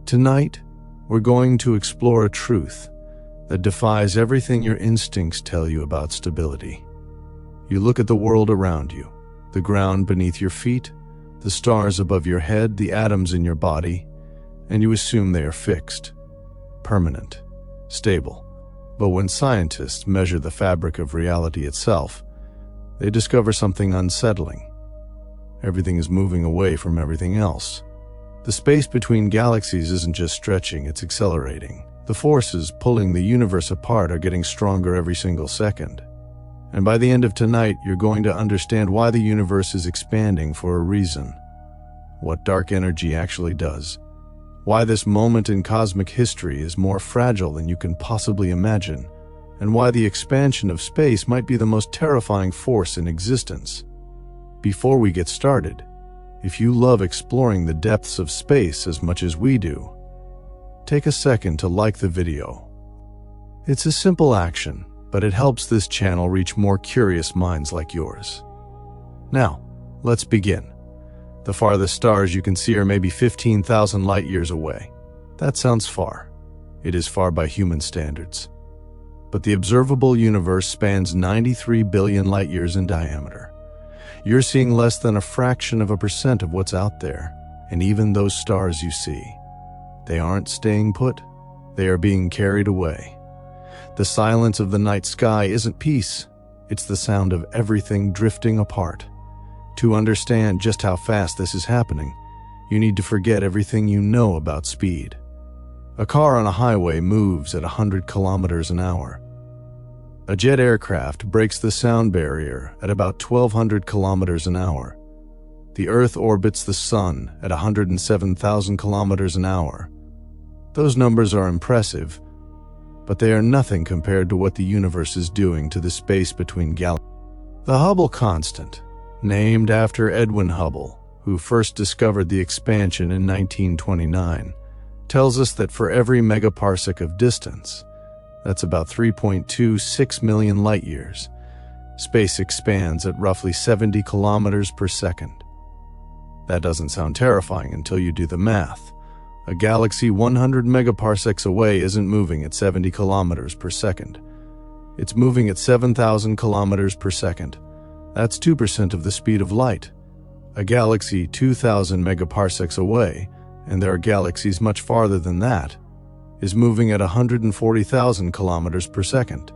Tonight, we're going to explore a truth that defies everything your instincts tell you about stability. You look at the world around you, the ground beneath your feet, the stars above your head, the atoms in your body, and you assume they are fixed, permanent, stable. But when scientists measure the fabric of reality itself, they discover something unsettling. Everything is moving away from everything else. The space between galaxies isn't just stretching, it's accelerating. The forces pulling the universe apart are getting stronger every single second. And by the end of tonight, you're going to understand why the universe is expanding for a reason, what dark energy actually does, why this moment in cosmic history is more fragile than you can possibly imagine, and why the expansion of space might be the most terrifying force in existence. Before we get started, if you love exploring the depths of space as much as we do, take a second to like the video. It's a simple action, but it helps this channel reach more curious minds like yours. Now, let's begin. The farthest stars you can see are maybe 15,000 light years away. That sounds far. It is far by human standards. But the observable universe spans 93 billion light years in diameter. You're seeing less than a fraction of a percent of what's out there, and even those stars you see, they aren't staying put, they are being carried away. The silence of the night sky isn't peace, it's the sound of everything drifting apart. To understand just how fast this is happening, you need to forget everything you know about speed. A car on a highway moves at 100 kilometers an hour. A jet aircraft breaks the sound barrier at about 1,200 kilometers an hour. The Earth orbits the Sun at 107,000 kilometers an hour. Those numbers are impressive, but they are nothing compared to what the universe is doing to the space between galaxies. The Hubble constant, named after Edwin Hubble, who first discovered the expansion in 1929, tells us that for every megaparsec of distance, that's about 3.26 million light years, space expands at roughly 70 kilometers per second. That doesn't sound terrifying until you do the math. A galaxy 100 megaparsecs away isn't moving at 70 kilometers per second. It's moving at 7,000 kilometers per second. That's 2% of the speed of light. A galaxy 2,000 megaparsecs away, and there are galaxies much farther than that, is moving at 140,000 kilometers per second,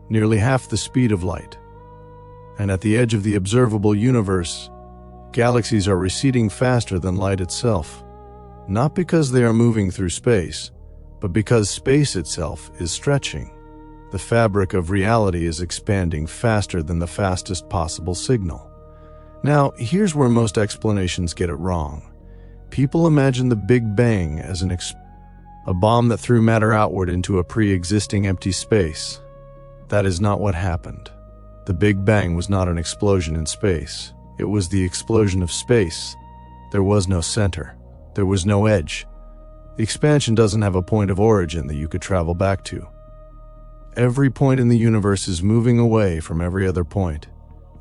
nearly half the speed of light. And at the edge of the observable universe, galaxies are receding faster than light itself, not because they are moving through space, but because space itself is stretching. The fabric of reality is expanding faster than the fastest possible signal. Now, here's where most explanations get it wrong. People imagine the Big Bang as a bomb that threw matter outward into a pre-existing empty space. That is not what happened. The Big Bang was not an explosion in space. It was the explosion of space. There was no center. There was no edge. The expansion doesn't have a point of origin that you could travel back to. Every point in the universe is moving away from every other point.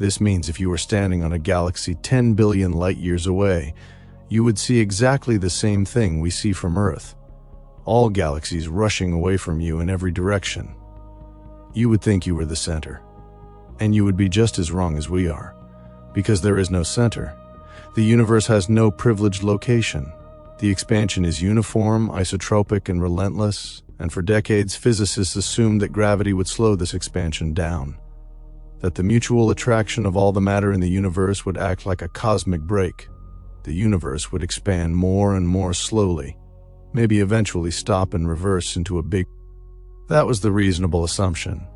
This means if you were standing on a galaxy 10 billion light years away, you would see exactly the same thing we see from Earth. All galaxies rushing away from you in every direction. You would think you were the center. And you would be just as wrong as we are, because there is no center. The universe has no privileged location. The expansion is uniform, isotropic, and relentless, and for decades physicists assumed that gravity would slow this expansion down, that the mutual attraction of all the matter in the universe would act like a cosmic brake. The universe would expand more and more slowly, maybe eventually stop and reverse into a big... That was the reasonable assumption.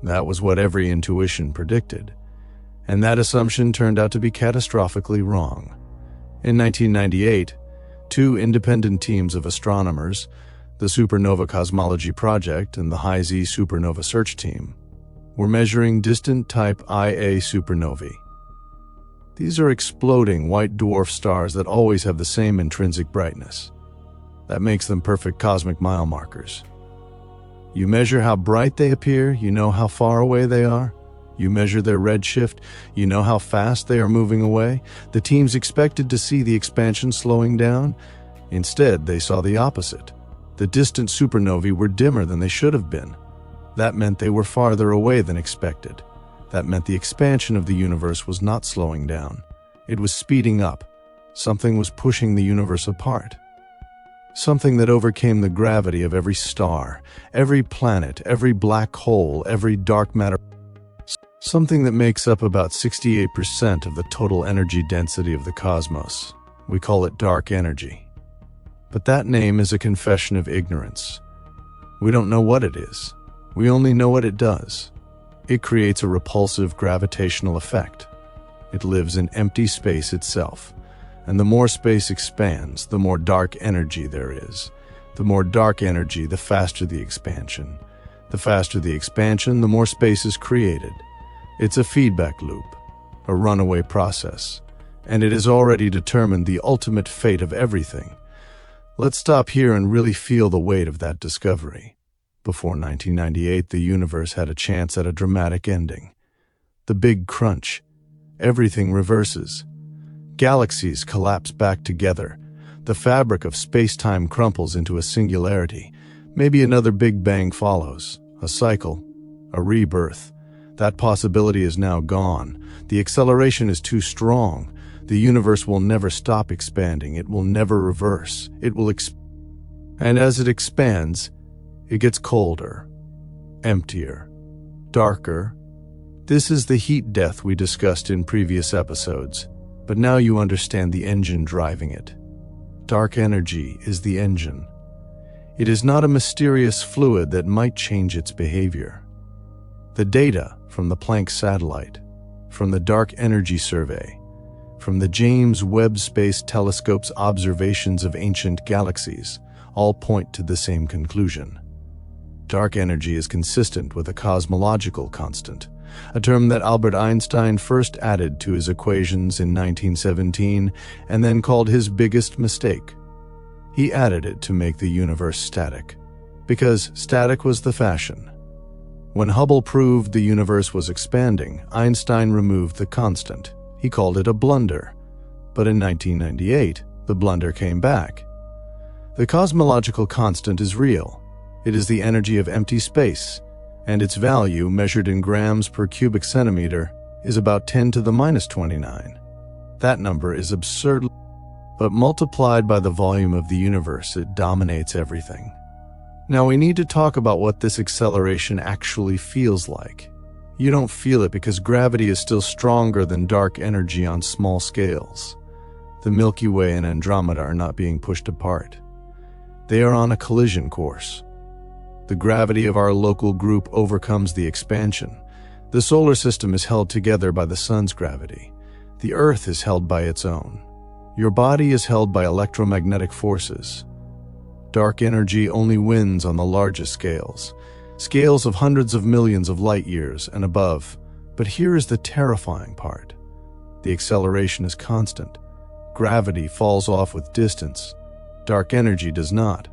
That was what every intuition predicted. And that assumption turned out to be catastrophically wrong. In 1998, two independent teams of astronomers, the Supernova Cosmology Project and the High-Z Supernova Search Team, were measuring distant Type Ia supernovae. These are exploding white dwarf stars that always have the same intrinsic brightness. That makes them perfect cosmic mile markers. You measure how bright they appear, you know how far away they are. You measure their redshift, you know how fast they are moving away. The teams expected to see the expansion slowing down, Instead, they saw the opposite. The distant supernovae were dimmer than they should have been. That meant they were farther away than expected. That meant the expansion of the universe was not slowing down. It was speeding up. Something was pushing the universe apart. Something that overcame the gravity of every star, every planet, every black hole, every dark matter. Something that makes up about 68% of the total energy density of the cosmos. We call it dark energy. But that name is a confession of ignorance. We don't know what it is. We only know what it does. It creates a repulsive gravitational effect. It lives in empty space itself. And the more space expands, the more dark energy there is. The more dark energy, the faster the expansion. The faster the expansion, the more space is created. It's a feedback loop, a runaway process, and it has already determined the ultimate fate of everything. Let's stop here and really feel the weight of that discovery. Before 1998, the universe had a chance at a dramatic ending. The big crunch. Everything reverses. Galaxies collapse back together. The fabric of space-time crumples into a singularity. Maybe another Big Bang follows. A cycle. A rebirth. That possibility is now gone. The acceleration is too strong. The universe will never stop expanding. It will never reverse. It will and as it expands, it gets colder, emptier, darker. This is the heat death we discussed in previous episodes, but now you understand the engine driving it. Dark energy is the engine. It is not a mysterious fluid that might change its behavior. The data from the Planck satellite, from the Dark Energy Survey, from the James Webb Space Telescope's observations of ancient galaxies, all point to the same conclusion. Dark energy is consistent with a cosmological constant, a term that Albert Einstein first added to his equations in 1917 and then called his biggest mistake. He added it to make the universe static, because static was the fashion. When Hubble proved the universe was expanding, Einstein removed the constant. He called it a blunder. But in 1998, the blunder came back. The cosmological constant is real. It is the energy of empty space, and its value, measured in grams per cubic centimeter, is about 10 to the minus 29. That number is absurd, but multiplied by the volume of the universe, it dominates everything. Now we need to talk about what this acceleration actually feels like. You don't feel it because gravity is still stronger than dark energy on small scales. The Milky Way and Andromeda are not being pushed apart. They are on a collision course. The gravity of our local group overcomes the expansion. The solar system is held together by the sun's gravity. The Earth is held by its own. Your body is held by electromagnetic forces. Dark energy only wins on the largest scales, scales of hundreds of millions of light years and above. But here is the terrifying part. The acceleration is constant. Gravity falls off with distance. Dark energy does not.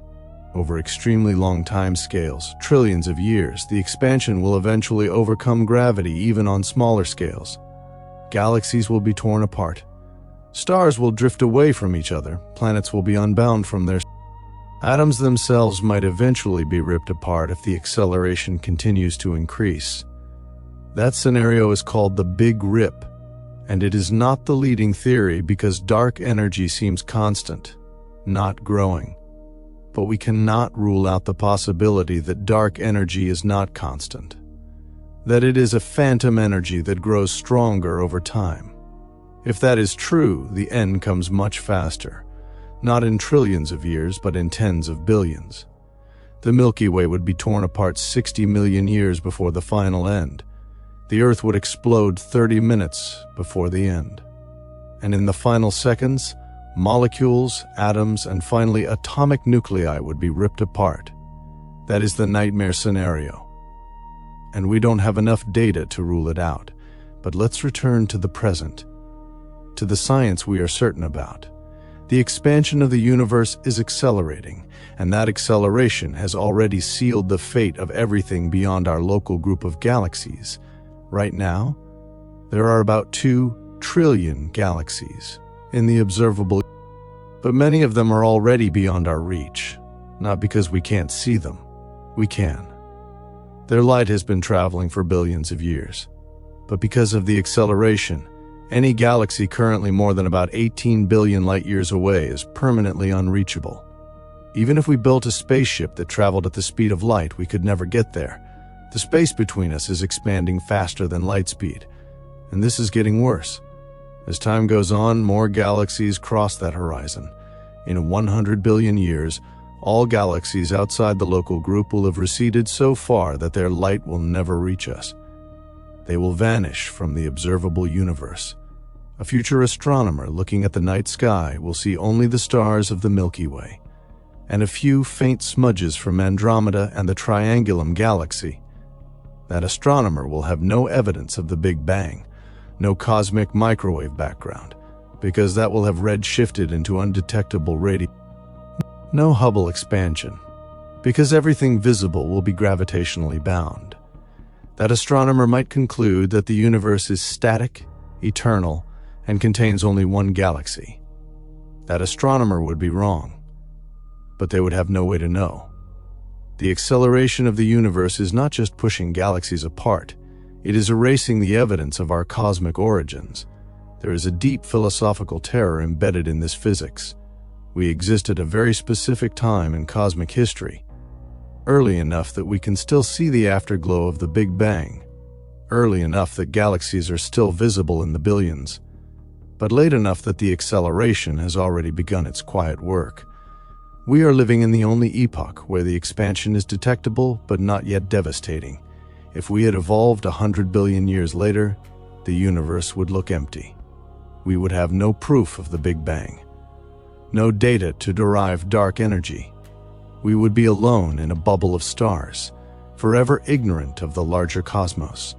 Over extremely long time scales, trillions of years, the expansion will eventually overcome gravity even on smaller scales. Galaxies will be torn apart. Stars will drift away from each other. Planets will be unbound from their atoms themselves might eventually be ripped apart if the acceleration continues to increase. That scenario is called the Big Rip, and it is not the leading theory because dark energy seems constant, not growing. But we cannot rule out the possibility that dark energy is not constant, that it is a phantom energy that grows stronger over time. If that is true, the end comes much faster. Not in trillions of years, but in tens of billions. The Milky Way would be torn apart 60 million years before the final end. The Earth would explode 30 minutes before the end. And in the final seconds, molecules, atoms, and finally atomic nuclei would be ripped apart. That is the nightmare scenario. And we don't have enough data to rule it out. But let's return to the present, to the science we are certain about. The expansion of the universe is accelerating, and that acceleration has already sealed the fate of everything beyond our local group of galaxies. Right now, there are about 2 trillion galaxies in the observable. But many of them are already beyond our reach, not because we can't see them. We can. Their light has been traveling for billions of years. But because of the acceleration, any galaxy currently more than about 18 billion light-years away is permanently unreachable. Even if we built a spaceship that traveled at the speed of light, we could never get there. The space between us is expanding faster than light speed, and this is getting worse. As time goes on, more galaxies cross that horizon. In 100 billion years, all galaxies outside the local group will have receded so far that their light will never reach us. They will vanish from the observable universe. A future astronomer looking at the night sky will see only the stars of the Milky Way, and a few faint smudges from Andromeda and the Triangulum galaxy. That astronomer will have no evidence of the Big Bang, no cosmic microwave background, because that will have redshifted into undetectable radiation. No Hubble expansion, because everything visible will be gravitationally bound. That astronomer might conclude that the universe is static, eternal, and contains only one galaxy. That astronomer would be wrong, but they would have no way to know. The acceleration of the universe is not just pushing galaxies apart, it is erasing the evidence of our cosmic origins. There is a deep philosophical terror embedded in this physics. We exist at a very specific time in cosmic history, early enough that we can still see the afterglow of the Big Bang, early enough that galaxies are still visible in the billions, but late enough that the acceleration has already begun its quiet work. We are living in the only epoch where the expansion is detectable but not yet devastating. If we had evolved 100 billion years later, the universe would look empty. We would have no proof of the Big Bang, no data to derive dark energy. We would be alone in a bubble of stars, forever ignorant of the larger cosmos.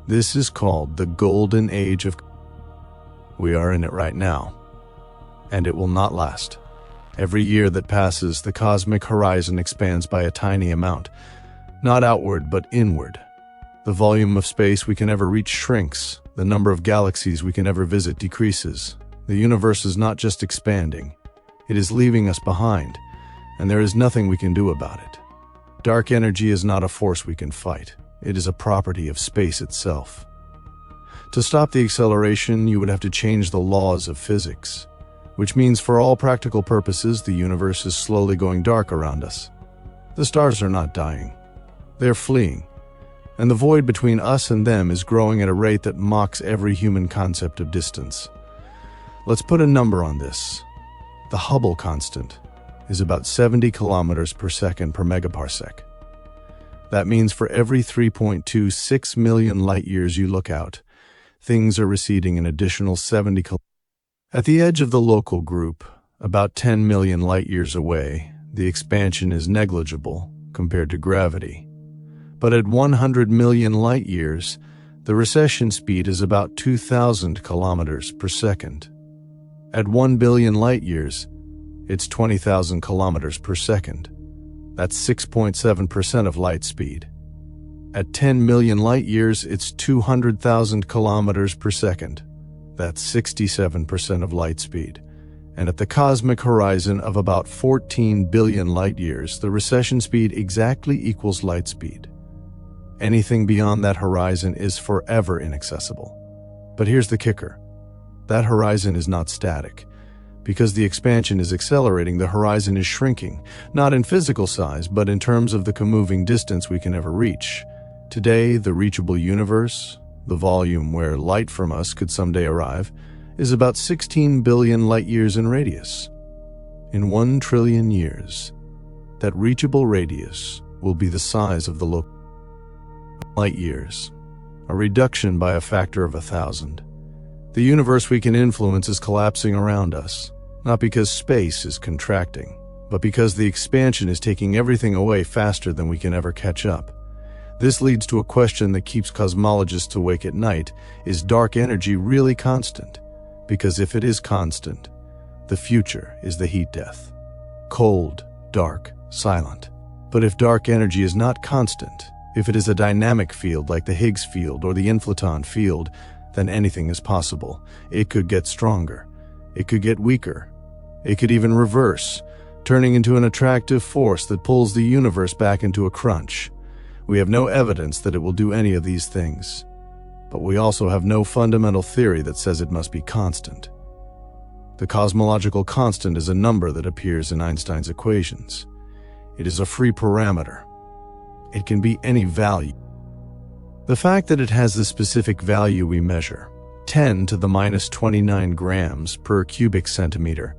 This is called the Golden Age of... We are in it right now, and it will not last. Every year that passes, the cosmic horizon expands by a tiny amount, not outward but inward. The volume of space we can ever reach shrinks, the number of galaxies we can ever visit decreases. The universe is not just expanding, it is leaving us behind, and there is nothing we can do about it. Dark energy is not a force we can fight, it is a property of space itself. To stop the acceleration, you would have to change the laws of physics, which means for all practical purposes, the universe is slowly going dark around us. The stars are not dying, they're fleeing, and the void between us and them is growing at a rate that mocks every human concept of distance. Let's put a number on this. The Hubble constant is about 70 kilometers per second per megaparsec. That means for every 3.26 million light-years you look out, things are receding an additional 70 kilometers. At the edge of the local group, about 10 million light-years away, the expansion is negligible compared to gravity. But at 100 million light-years, the recession speed is about 2,000 kilometers per second. At 1 billion light-years, it's 20,000 kilometers per second. That's 6.7% of light speed. At 10 million light-years, it's 200,000 kilometers per second. That's 67% of light speed. And at the cosmic horizon of about 14 billion light-years, the recession speed exactly equals light speed. Anything beyond that horizon is forever inaccessible. But here's the kicker. That horizon is not static. Because the expansion is accelerating, the horizon is shrinking, not in physical size, but in terms of the moving distance we can ever reach. Today, the reachable universe, the volume where light from us could someday arrive, is about 16 billion light-years in radius. In 1 trillion years, that reachable radius will be the size of the local light-years, a reduction by a factor of 1,000. The universe we can influence is collapsing around us, not because space is contracting, but because the expansion is taking everything away faster than we can ever catch up. This leads to a question that keeps cosmologists awake at night. Is dark energy really constant? Because if it is constant, the future is the heat death. Cold, dark, silent. But if dark energy is not constant, if it is a dynamic field like the Higgs field or the inflaton field, then anything is possible. It could get stronger. It could get weaker. It could even reverse, turning into an attractive force that pulls the universe back into a crunch. We have no evidence that it will do any of these things, but we also have no fundamental theory that says it must be constant. The cosmological constant is a number that appears in Einstein's equations. It is a free parameter. It can be any value. The fact that it has the specific value we measure, 10 to the minus 29 grams per cubic centimeter,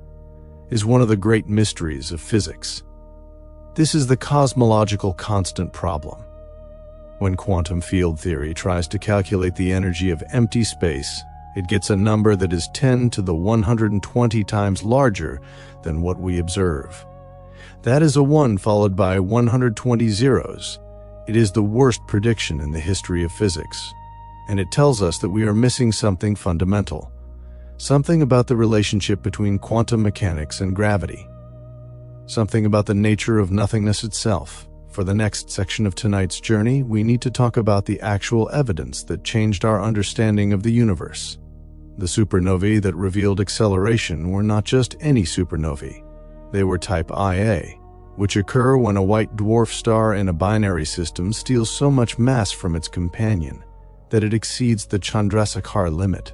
is one of the great mysteries of physics. This is the cosmological constant problem. When quantum field theory tries to calculate the energy of empty space, it gets a number that is 10 to the 120 times larger than what we observe. That is a 1 followed by 120 zeros. It is the worst prediction in the history of physics, and it tells us that we are missing something fundamental, something about the relationship between quantum mechanics and gravity, something about the nature of nothingness itself. For the next section of tonight's journey, we need to talk about the actual evidence that changed our understanding of the universe. The supernovae that revealed acceleration were not just any supernovae. They were type Ia, which occur when a white dwarf star in a binary system steals so much mass from its companion that it exceeds the Chandrasekhar limit,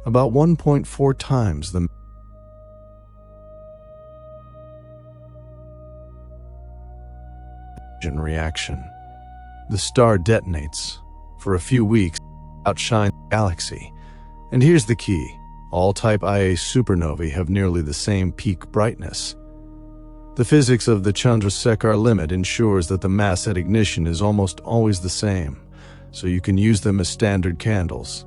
about 1.4 times the reaction. The star detonates. For a few weeks, outshines the galaxy. And here's the key. All type Ia supernovae have nearly the same peak brightness. The physics of the Chandrasekhar limit ensures that the mass at ignition is almost always the same, so you can use them as standard candles.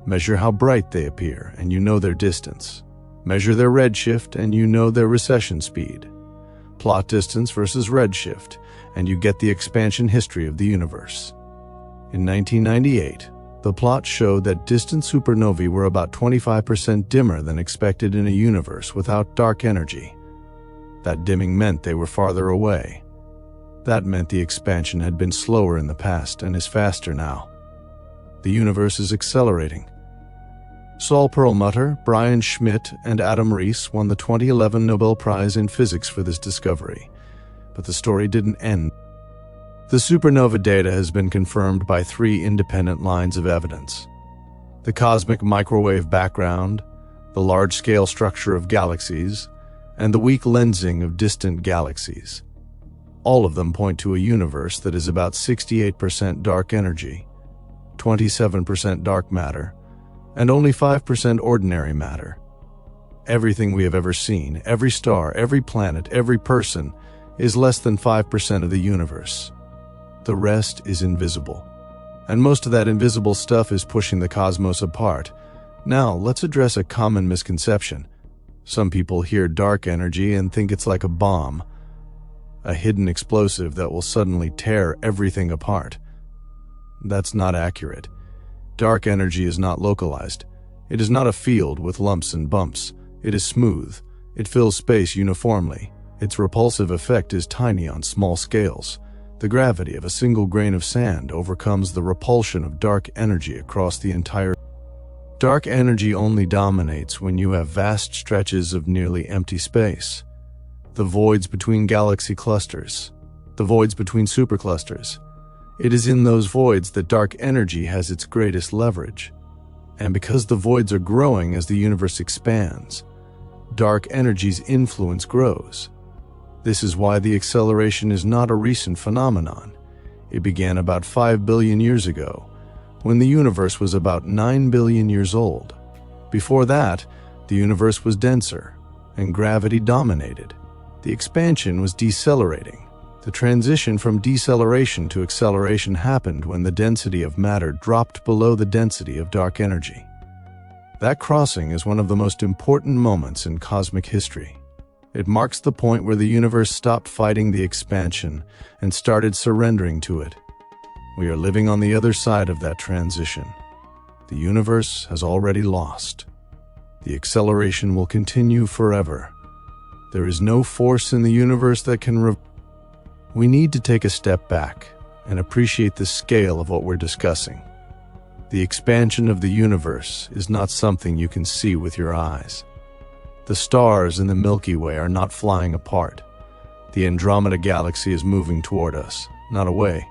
Measure how bright they appear, and you know their distance. Measure their redshift, and you know their recession speed. Plot distance versus redshift, and you get the expansion history of the universe. In 1998, the plot showed that distant supernovae were about 25% dimmer than expected in a universe without dark energy. That dimming meant they were farther away. That meant the expansion had been slower in the past and is faster now. The universe is accelerating. Saul Perlmutter, Brian Schmidt, and Adam Rees won the 2011 Nobel Prize in Physics for this discovery. But the story didn't end. The supernova data has been confirmed by 3 independent lines of evidence: the cosmic microwave background, the large-scale structure of galaxies, and the weak lensing of distant galaxies. All of them point to a universe that is about 68% dark energy, 27% dark matter, and only 5% ordinary matter. Everything we have ever seen, every star, every planet, every person, is less than 5% of the universe. The rest is invisible. And most of that invisible stuff is pushing the cosmos apart. Now, let's address a common misconception. Some people hear dark energy and think it's like a bomb, a hidden explosive that will suddenly tear everything apart. That's not accurate. Dark energy is not localized. It is not a field with lumps and bumps. It is smooth. It fills space uniformly. Its repulsive effect is tiny on small scales. The gravity of a single grain of sand overcomes the repulsion of dark energy across the entire. Dark energy only dominates when you have vast stretches of nearly empty space. The voids between galaxy clusters. The voids between superclusters. It is in those voids that dark energy has its greatest leverage. And because the voids are growing as the universe expands, dark energy's influence grows. This is why the acceleration is not a recent phenomenon. It began about 5 billion years ago, when the universe was about 9 billion years old. Before that, the universe was denser, and gravity dominated. The expansion was decelerating. The transition from deceleration to acceleration happened when the density of matter dropped below the density of dark energy. That crossing is one of the most important moments in cosmic history. It marks the point where the universe stopped fighting the expansion and started surrendering to it. We are living on the other side of that transition. The universe has already lost. The acceleration will continue forever. There is no force in the universe that can We need to take a step back and appreciate the scale of what we're discussing. The expansion of the universe is not something you can see with your eyes. The stars in the Milky Way are not flying apart. The Andromeda Galaxy is moving toward us, not away.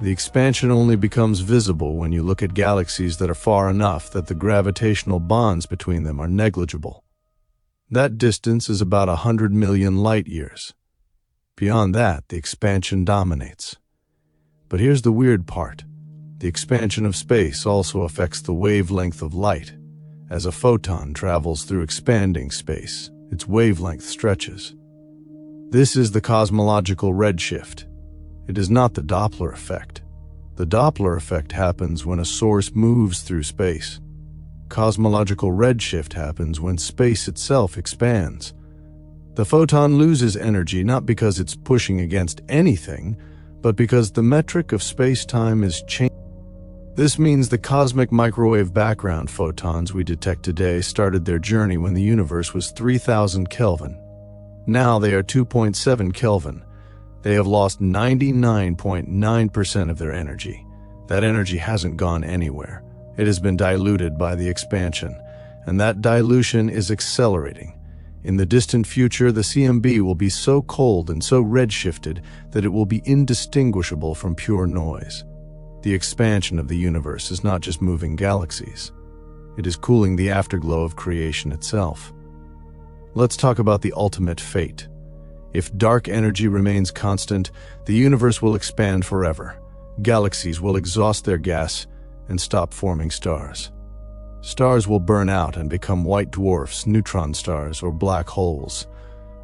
The expansion only becomes visible when you look at galaxies that are far enough that the gravitational bonds between them are negligible. That distance is about 100 million light-years. Beyond that, the expansion dominates. But here's the weird part. The expansion of space also affects the wavelength of light. As a photon travels through expanding space, its wavelength stretches. This is the cosmological redshift. It is not the Doppler effect. The Doppler effect happens when a source moves through space. Cosmological redshift happens when space itself expands. The photon loses energy not because it's pushing against anything, but because the metric of space-time is changing. This means the cosmic microwave background photons we detect today started their journey when the universe was 3000 Kelvin. Now they are 2.7 Kelvin. They have lost 99.9% of their energy. That energy hasn't gone anywhere. It has been diluted by the expansion, and that dilution is accelerating. In the distant future, the CMB will be so cold and so redshifted that it will be indistinguishable from pure noise. The expansion of the universe is not just moving galaxies. It is cooling the afterglow of creation itself. Let's talk about the ultimate fate. If dark energy remains constant, the universe will expand forever. Galaxies will exhaust their gas and stop forming stars. Stars will burn out and become white dwarfs, neutron stars, or black holes.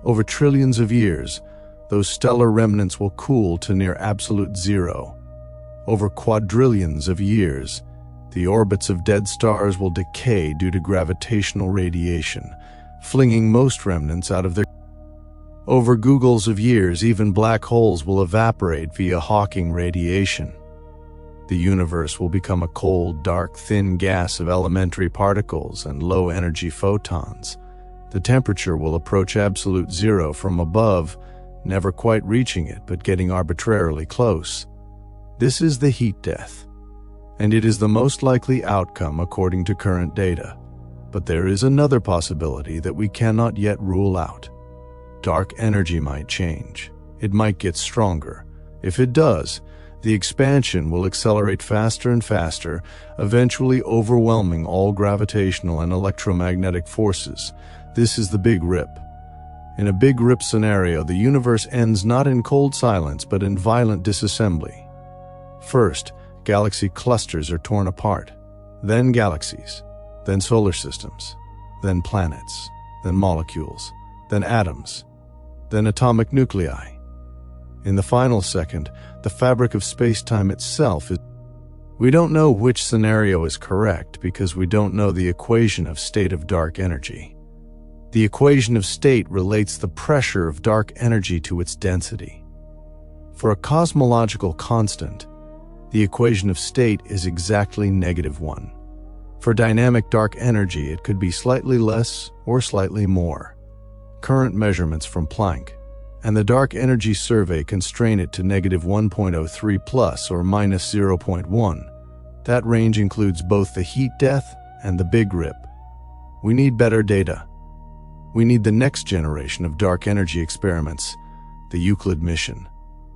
Over trillions of years, those stellar remnants will cool to near absolute zero. Over quadrillions of years, the orbits of dead stars will decay due to gravitational radiation, flinging most remnants out of their... Over googles of years, even black holes will evaporate via Hawking radiation. The universe will become a cold, dark, thin gas of elementary particles and low-energy photons. The temperature will approach absolute zero from above, never quite reaching it but getting arbitrarily close. This is the heat death, and it is the most likely outcome according to current data. But there is another possibility that we cannot yet rule out. Dark energy might change. It might get stronger. If it does, the expansion will accelerate faster and faster, eventually overwhelming all gravitational and electromagnetic forces. This is the Big Rip. In a Big Rip scenario, the universe ends not in cold silence but in violent disassembly. First, galaxy clusters are torn apart, then galaxies, then solar systems, then planets, then molecules, then atoms, then atomic nuclei. In the final second, the fabric of space-time itself is... We don't know which scenario is correct because we don't know the equation of state of dark energy. The equation of state relates the pressure of dark energy to its density. For a cosmological constant, the equation of state is exactly -1. For dynamic dark energy, it could be slightly less or slightly more. Current measurements from Planck and the Dark Energy Survey constrain it to -1.03 plus or -0.1. That range includes both the heat death and the Big Rip. We need better data. We need the next generation of dark energy experiments, the Euclid mission,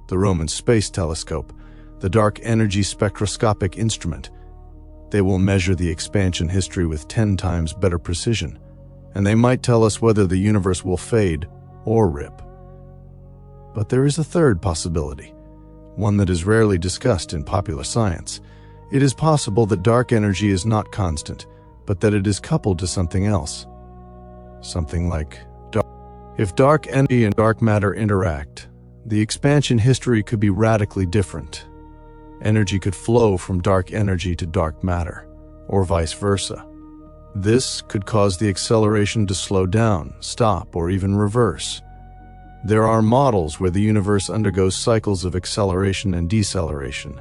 the Roman Space Telescope, the Dark Energy Spectroscopic Instrument. They will measure the expansion history with 10 times better precision, and they might tell us whether the universe will fade or rip. But there is a third possibility, one that is rarely discussed in popular science. It is possible that dark energy is not constant, but that it is coupled to something else. Something like dark. If dark energy and dark matter interact, the expansion history could be radically different. Energy could flow from dark energy to dark matter, or vice versa. This could cause the acceleration to slow down, stop, or even reverse. There are models where the universe undergoes cycles of acceleration and deceleration,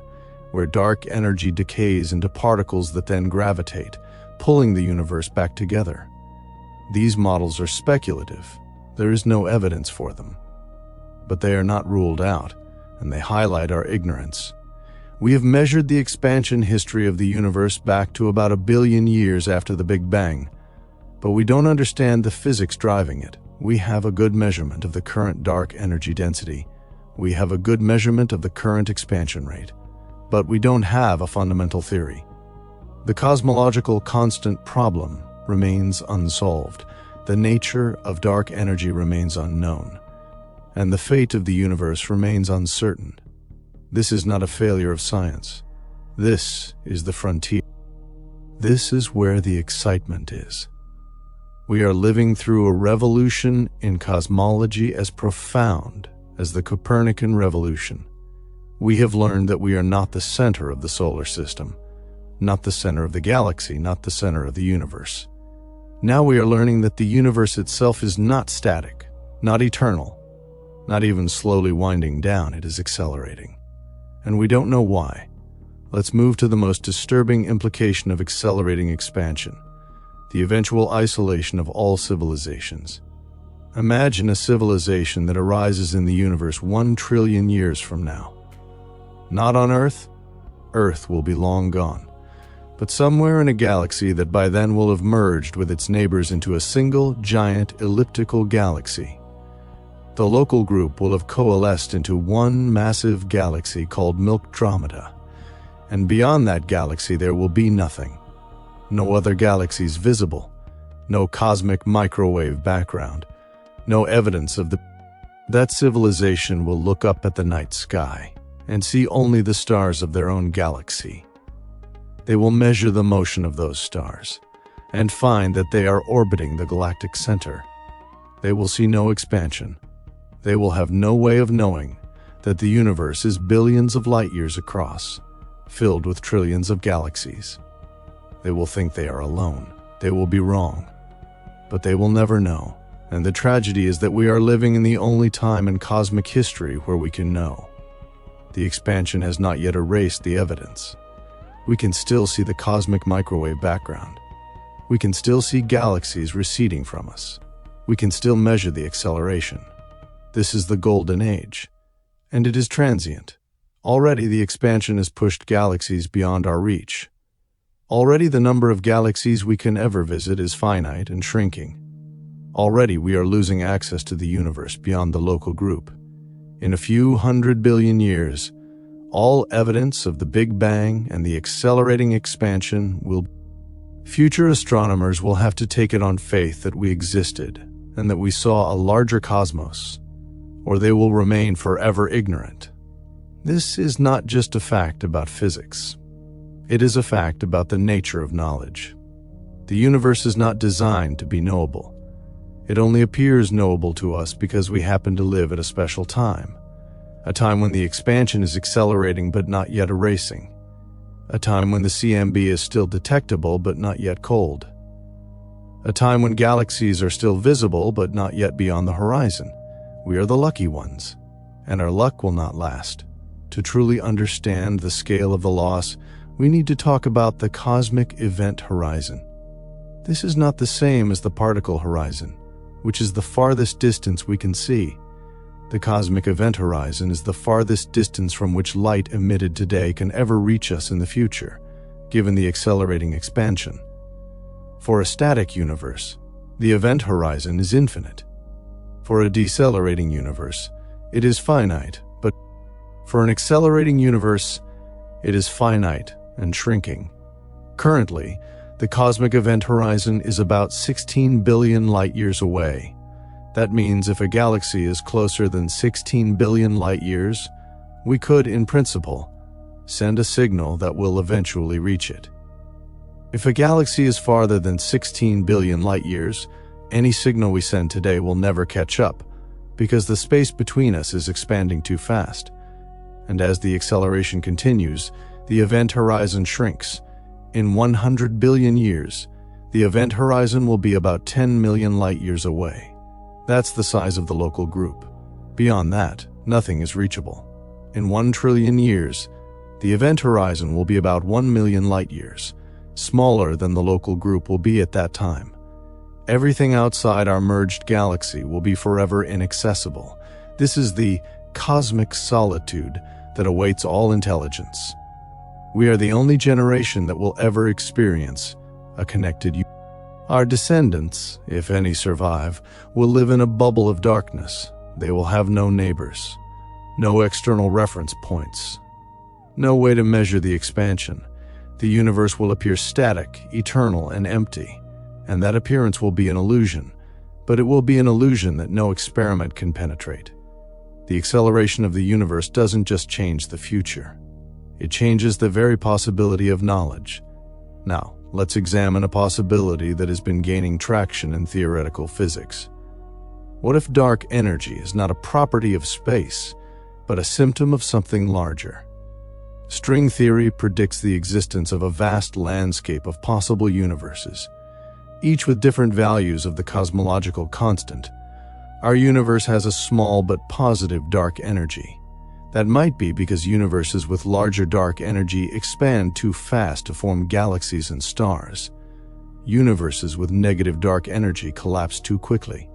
where dark energy decays into particles that then gravitate, pulling the universe back together. These models are speculative. There is no evidence for them. But they are not ruled out, and they highlight our ignorance. We have measured the expansion history of the universe back to about 1 billion years after the Big Bang, but we don't understand the physics driving it. We have a good measurement of the current dark energy density. We have a good measurement of the current expansion rate, but we don't have a fundamental theory. The cosmological constant problem remains unsolved. The nature of dark energy remains unknown, and the fate of the universe remains uncertain. This is not a failure of science. This is the frontier. This is where the excitement is. We are living through a revolution in cosmology as profound as the Copernican revolution. We have learned that we are not the center of the solar system, not the center of the galaxy, not the center of the universe. Now we are learning that the universe itself is not static, not eternal, not even slowly winding down. It is accelerating. And we don't know why. Let's move to the most disturbing implication of accelerating expansion: the eventual isolation of all civilizations. Imagine a civilization that arises in the universe 1 trillion years from now. Not on Earth. Earth will be long gone. But somewhere in a galaxy that by then will have merged with its neighbors into a single, giant, elliptical galaxy. The local group will have coalesced into one massive galaxy called Milkdromeda. And beyond that galaxy there will be nothing. No other galaxies visible. No cosmic microwave background. No evidence of That civilization will look up at the night sky and see only the stars of their own galaxy. They will measure the motion of those stars and find that they are orbiting the galactic center. They will see no expansion. They will have no way of knowing that the universe is billions of light years across, filled with trillions of galaxies. They will think they are alone. They will be wrong. But they will never know. And the tragedy is that we are living in the only time in cosmic history where we can know. The expansion has not yet erased the evidence. We can still see the cosmic microwave background. We can still see galaxies receding from us. We can still measure the acceleration. This is the golden age. And it is transient. Already the expansion has pushed galaxies beyond our reach. Already the number of galaxies we can ever visit is finite and shrinking. Already we are losing access to the universe beyond the local group. In a few 100 billion years, all evidence of the Big Bang and the accelerating expansion will... Future astronomers will have to take it on faith that we existed and that we saw a larger cosmos, or they will remain forever ignorant. This is not just a fact about physics. It is a fact about the nature of knowledge. The universe is not designed to be knowable. It only appears knowable to us because we happen to live at a special time. A time when the expansion is accelerating but not yet erasing. A time when the CMB is still detectable but not yet cold. A time when galaxies are still visible but not yet beyond the horizon. We are the lucky ones, and our luck will not last. To truly understand the scale of the loss, we need to talk about the cosmic event horizon. This is not the same as the particle horizon, which is the farthest distance we can see. The cosmic event horizon is the farthest distance from which light emitted today can ever reach us in the future, given the accelerating expansion. For a static universe, the event horizon is infinite. For a decelerating universe, it is finite, but for an accelerating universe, it is finite and shrinking. Currently, the cosmic event horizon is about 16 billion light-years away. That means if a galaxy is closer than 16 billion light-years, we could, in principle, send a signal that will eventually reach it. If a galaxy is farther than 16 billion light-years, any signal we send today will never catch up, because the space between us is expanding too fast. And as the acceleration continues, the event horizon shrinks. In 100 billion years, the event horizon will be about 10 million light-years away. That's the size of the local group. Beyond that, nothing is reachable. In 1 trillion years, the event horizon will be about 1 million light-years, smaller than the local group will be at that time. Everything outside our merged galaxy will be forever inaccessible. This is the cosmic solitude that awaits all intelligence. We are the only generation that will ever experience a connected universe. Our descendants, if any survive, will live in a bubble of darkness. They will have no neighbors, no external reference points, no way to measure the expansion. The universe will appear static, eternal, and empty, and that appearance will be an illusion, but it will be an illusion that no experiment can penetrate. The acceleration of the universe doesn't just change the future. It changes the very possibility of knowledge. Now, let's examine a possibility that has been gaining traction in theoretical physics. What if dark energy is not a property of space, but a symptom of something larger? String theory predicts the existence of a vast landscape of possible universes, each with different values of the cosmological constant. Our universe has a small but positive dark energy. That might be because universes with larger dark energy expand too fast to form galaxies and stars. Universes with negative dark energy collapse too quickly.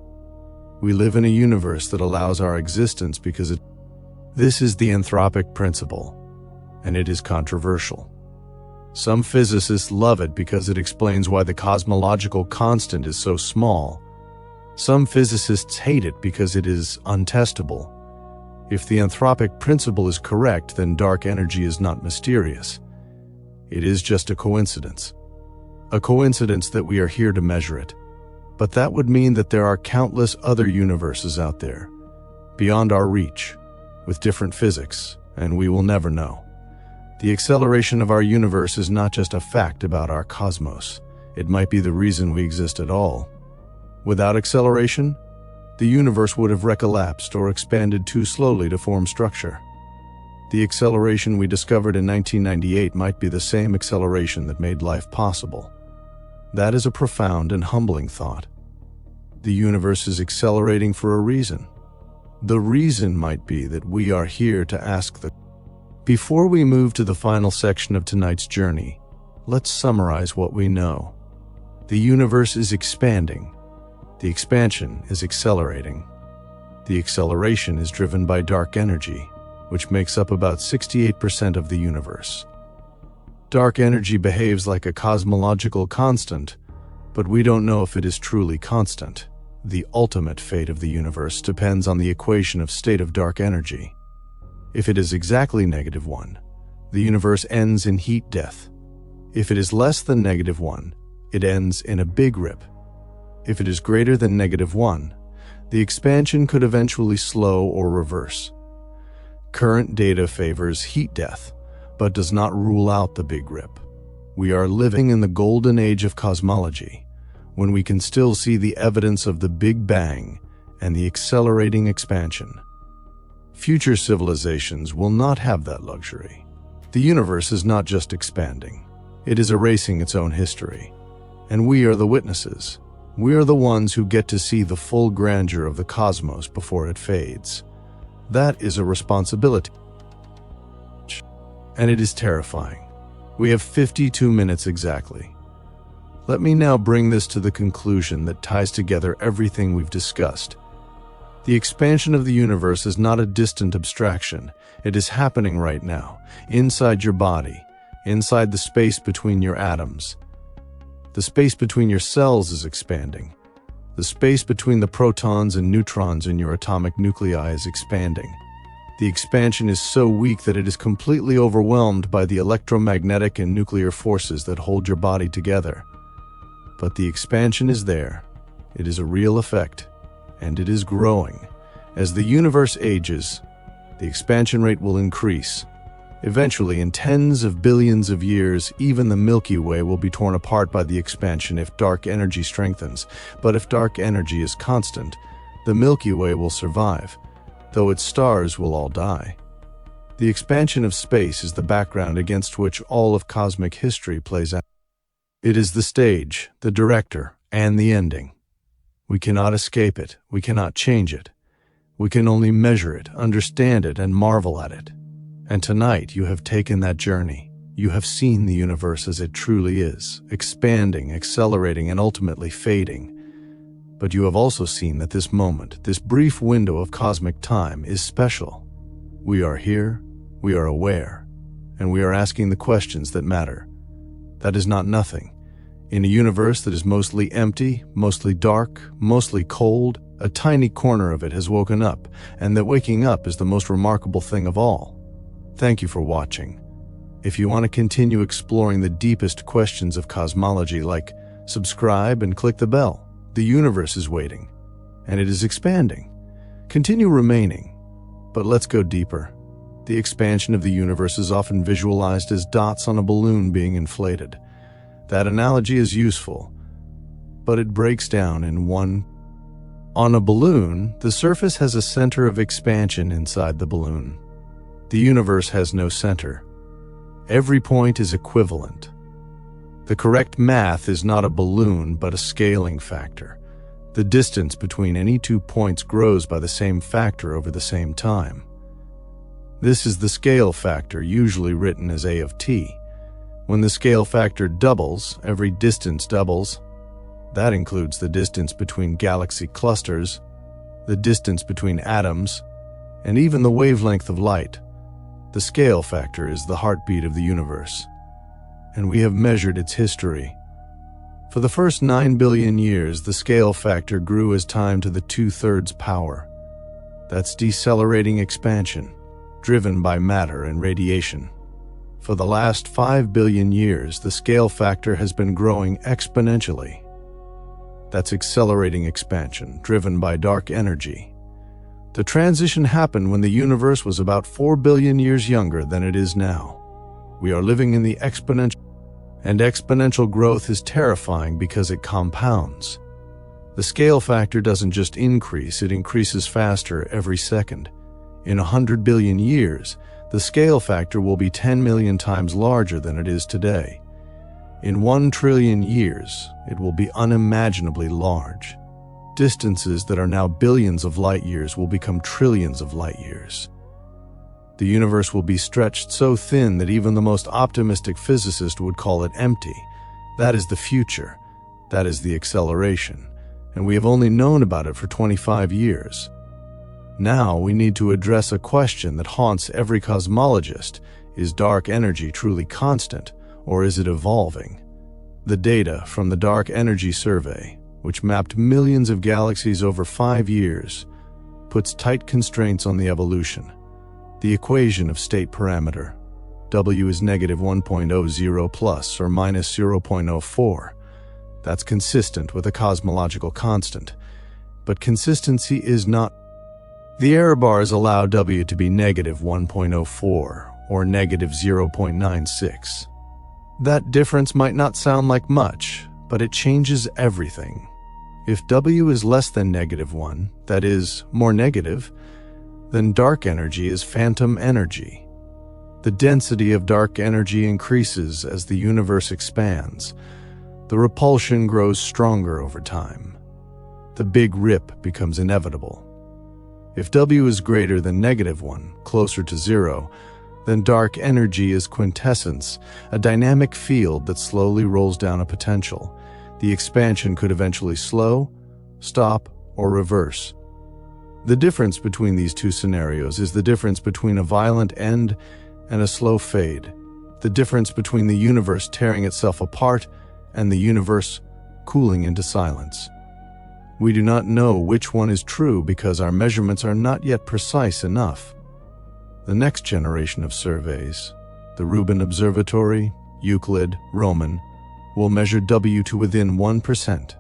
We live in a universe that allows our existence because this is the anthropic principle, and it is controversial. Some physicists love it because it explains why the cosmological constant is so small. Some physicists hate it because it is untestable. If the anthropic principle is correct, then dark energy is not mysterious. It is just a coincidence. A coincidence that we are here to measure it. But that would mean that there are countless other universes out there, beyond our reach, with different physics, and we will never know. The acceleration of our universe is not just a fact about our cosmos. It might be the reason we exist at all. Without acceleration, the universe would have recollapsed or expanded too slowly to form structure. The acceleration we discovered in 1998 might be the same acceleration that made life possible. That is a profound and humbling thought. The universe is accelerating for a reason. The reason might be that we are here to ask the... Before we move to the final section of tonight's journey, let's summarize what we know. The universe is expanding. The expansion is accelerating. The acceleration is driven by dark energy, which makes up about 68% of the universe. Dark energy behaves like a cosmological constant, but we don't know if it is truly constant. The ultimate fate of the universe depends on the equation of state of dark energy. If it is exactly -1, the universe ends in heat death. If it is less than -1, it ends in a big rip. If it is greater than -1, the expansion could eventually slow or reverse. Current data favors heat death, but does not rule out the big rip. We are living in the golden age of cosmology, when we can still see the evidence of the Big Bang and the accelerating expansion. Future civilizations will not have that luxury. The universe is not just expanding, it is erasing its own history. And we are the witnesses. We are the ones who get to see the full grandeur of the cosmos before it fades. That is a responsibility. And it is terrifying. We have 52 minutes exactly. Let me now bring this to the conclusion that ties together everything we've discussed. The expansion of the universe is not a distant abstraction. It is happening right now, inside your body, inside the space between your atoms. The space between your cells is expanding. The space between the protons and neutrons in your atomic nuclei is expanding. The expansion is so weak that it is completely overwhelmed by the electromagnetic and nuclear forces that hold your body together. But the expansion is there. It is a real effect, and it is growing. As the universe ages, the expansion rate will increase. Eventually, in tens of billions of years, even the Milky Way will be torn apart by the expansion if dark energy strengthens. But if dark energy is constant, the Milky Way will survive, though its stars will all die. The expansion of space is the background against which all of cosmic history plays out. It is the stage, the director, and the ending. We cannot escape it. We cannot change it. We can only measure it, understand it, and marvel at it. And tonight you have taken that journey. You have seen the universe as it truly is, expanding, accelerating, and ultimately fading. But you have also seen that this moment, this brief window of cosmic time, is special. We are here, we are aware, and we are asking the questions that matter. That is not nothing. In a universe that is mostly empty, mostly dark, mostly cold, a tiny corner of it has woken up, and that waking up is the most remarkable thing of all. Thank you for watching. If you want to continue exploring the deepest questions of cosmology, subscribe and click the bell. The universe is waiting, and it is expanding. Continue remaining, but let's go deeper. The expansion of the universe is often visualized as dots on a balloon being inflated. That analogy is useful, but it breaks down in one. On a balloon, the surface has a center of expansion inside the balloon. The universe has no center. Every point is equivalent. The correct math is not a balloon, but a scaling factor. The distance between any 2 points grows by the same factor over the same time. This is the scale factor, usually written as A of t. When the scale factor doubles, every distance doubles. That includes the distance between galaxy clusters, the distance between atoms, and even the wavelength of light. The scale factor is the heartbeat of the universe, and we have measured its history. For the first 9 billion years, the scale factor grew as time to the 2/3 power. That's decelerating expansion, driven by matter and radiation. For the last 5 billion years, the scale factor has been growing exponentially. That's accelerating expansion, driven by dark energy. The transition happened when the universe was about 4 billion years younger than it is now. We are living in the exponential, and exponential growth is terrifying because it compounds. The scale factor doesn't just increase, it increases faster every second. In 100 billion years, the scale factor will be 10 million times larger than it is today. In 1 trillion years, it will be unimaginably large. Distances that are now billions of light years will become trillions of light years. The universe will be stretched so thin that even the most optimistic physicist would call it empty. That is the future. That is the acceleration. And we have only known about it for 25 years. Now we need to address a question that haunts every cosmologist. Is dark energy truly constant, or is it evolving? The data from the Dark Energy Survey, which mapped millions of galaxies over 5 years, puts tight constraints on the evolution. The equation of state parameter, W is -1.00 plus or minus 0.04. That's consistent with a cosmological constant. But consistency is not. The error bars allow W to be -1.04 or -0.96. That difference might not sound like much, but it changes everything. If W is less than -1, that is, more negative, then dark energy is phantom energy. The density of dark energy increases as the universe expands. The repulsion grows stronger over time. The big rip becomes inevitable. If W is greater than -1, closer to 0, then dark energy is quintessence, a dynamic field that slowly rolls down a potential. The expansion could eventually slow, stop, or reverse. The difference between these two scenarios is the difference between a violent end and a slow fade, the difference between the universe tearing itself apart and the universe cooling into silence. We do not know which one is true because our measurements are not yet precise enough. The next generation of surveys, the Rubin Observatory, Euclid, Roman, will measure W to within 1%.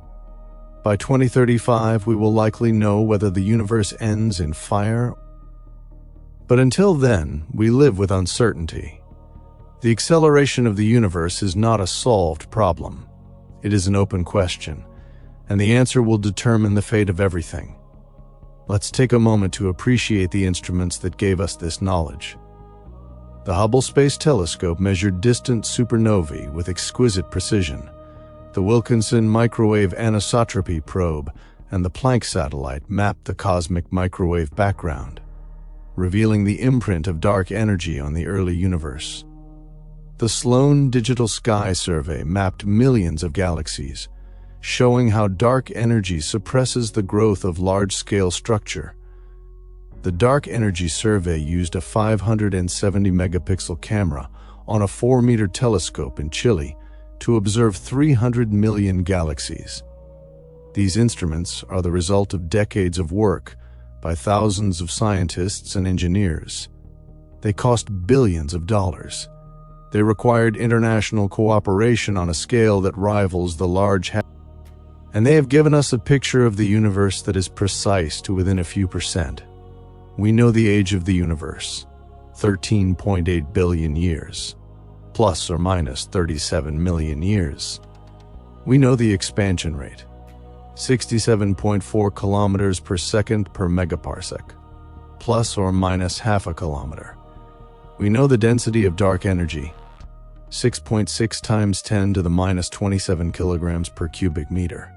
By 2035, we will likely know whether the universe ends in fire. But until then, we live with uncertainty. The acceleration of the universe is not a solved problem. It is an open question, and the answer will determine the fate of everything. Let's take a moment to appreciate the instruments that gave us this knowledge. The Hubble Space Telescope measured distant supernovae with exquisite precision. The Wilkinson Microwave Anisotropy Probe and the Planck satellite mapped the cosmic microwave background, revealing the imprint of dark energy on the early universe. The Sloan Digital Sky Survey mapped millions of galaxies, showing how dark energy suppresses the growth of large-scale structure. The Dark Energy Survey used a 570-megapixel camera on a 4-meter telescope in Chile to observe 300 million galaxies. These instruments are the result of decades of work by thousands of scientists and engineers. They cost billions of dollars. They required international cooperation on a scale that rivals the Large Hadron. And they have given us a picture of the universe that is precise to within a few percent. We know the age of the universe, 13.8 billion years, plus or minus 37 million years. We know the expansion rate, 67.4 kilometers per second per megaparsec, plus or minus half a kilometer. We know the density of dark energy, 6.6 times 10 to the minus 27 kilograms per cubic meter.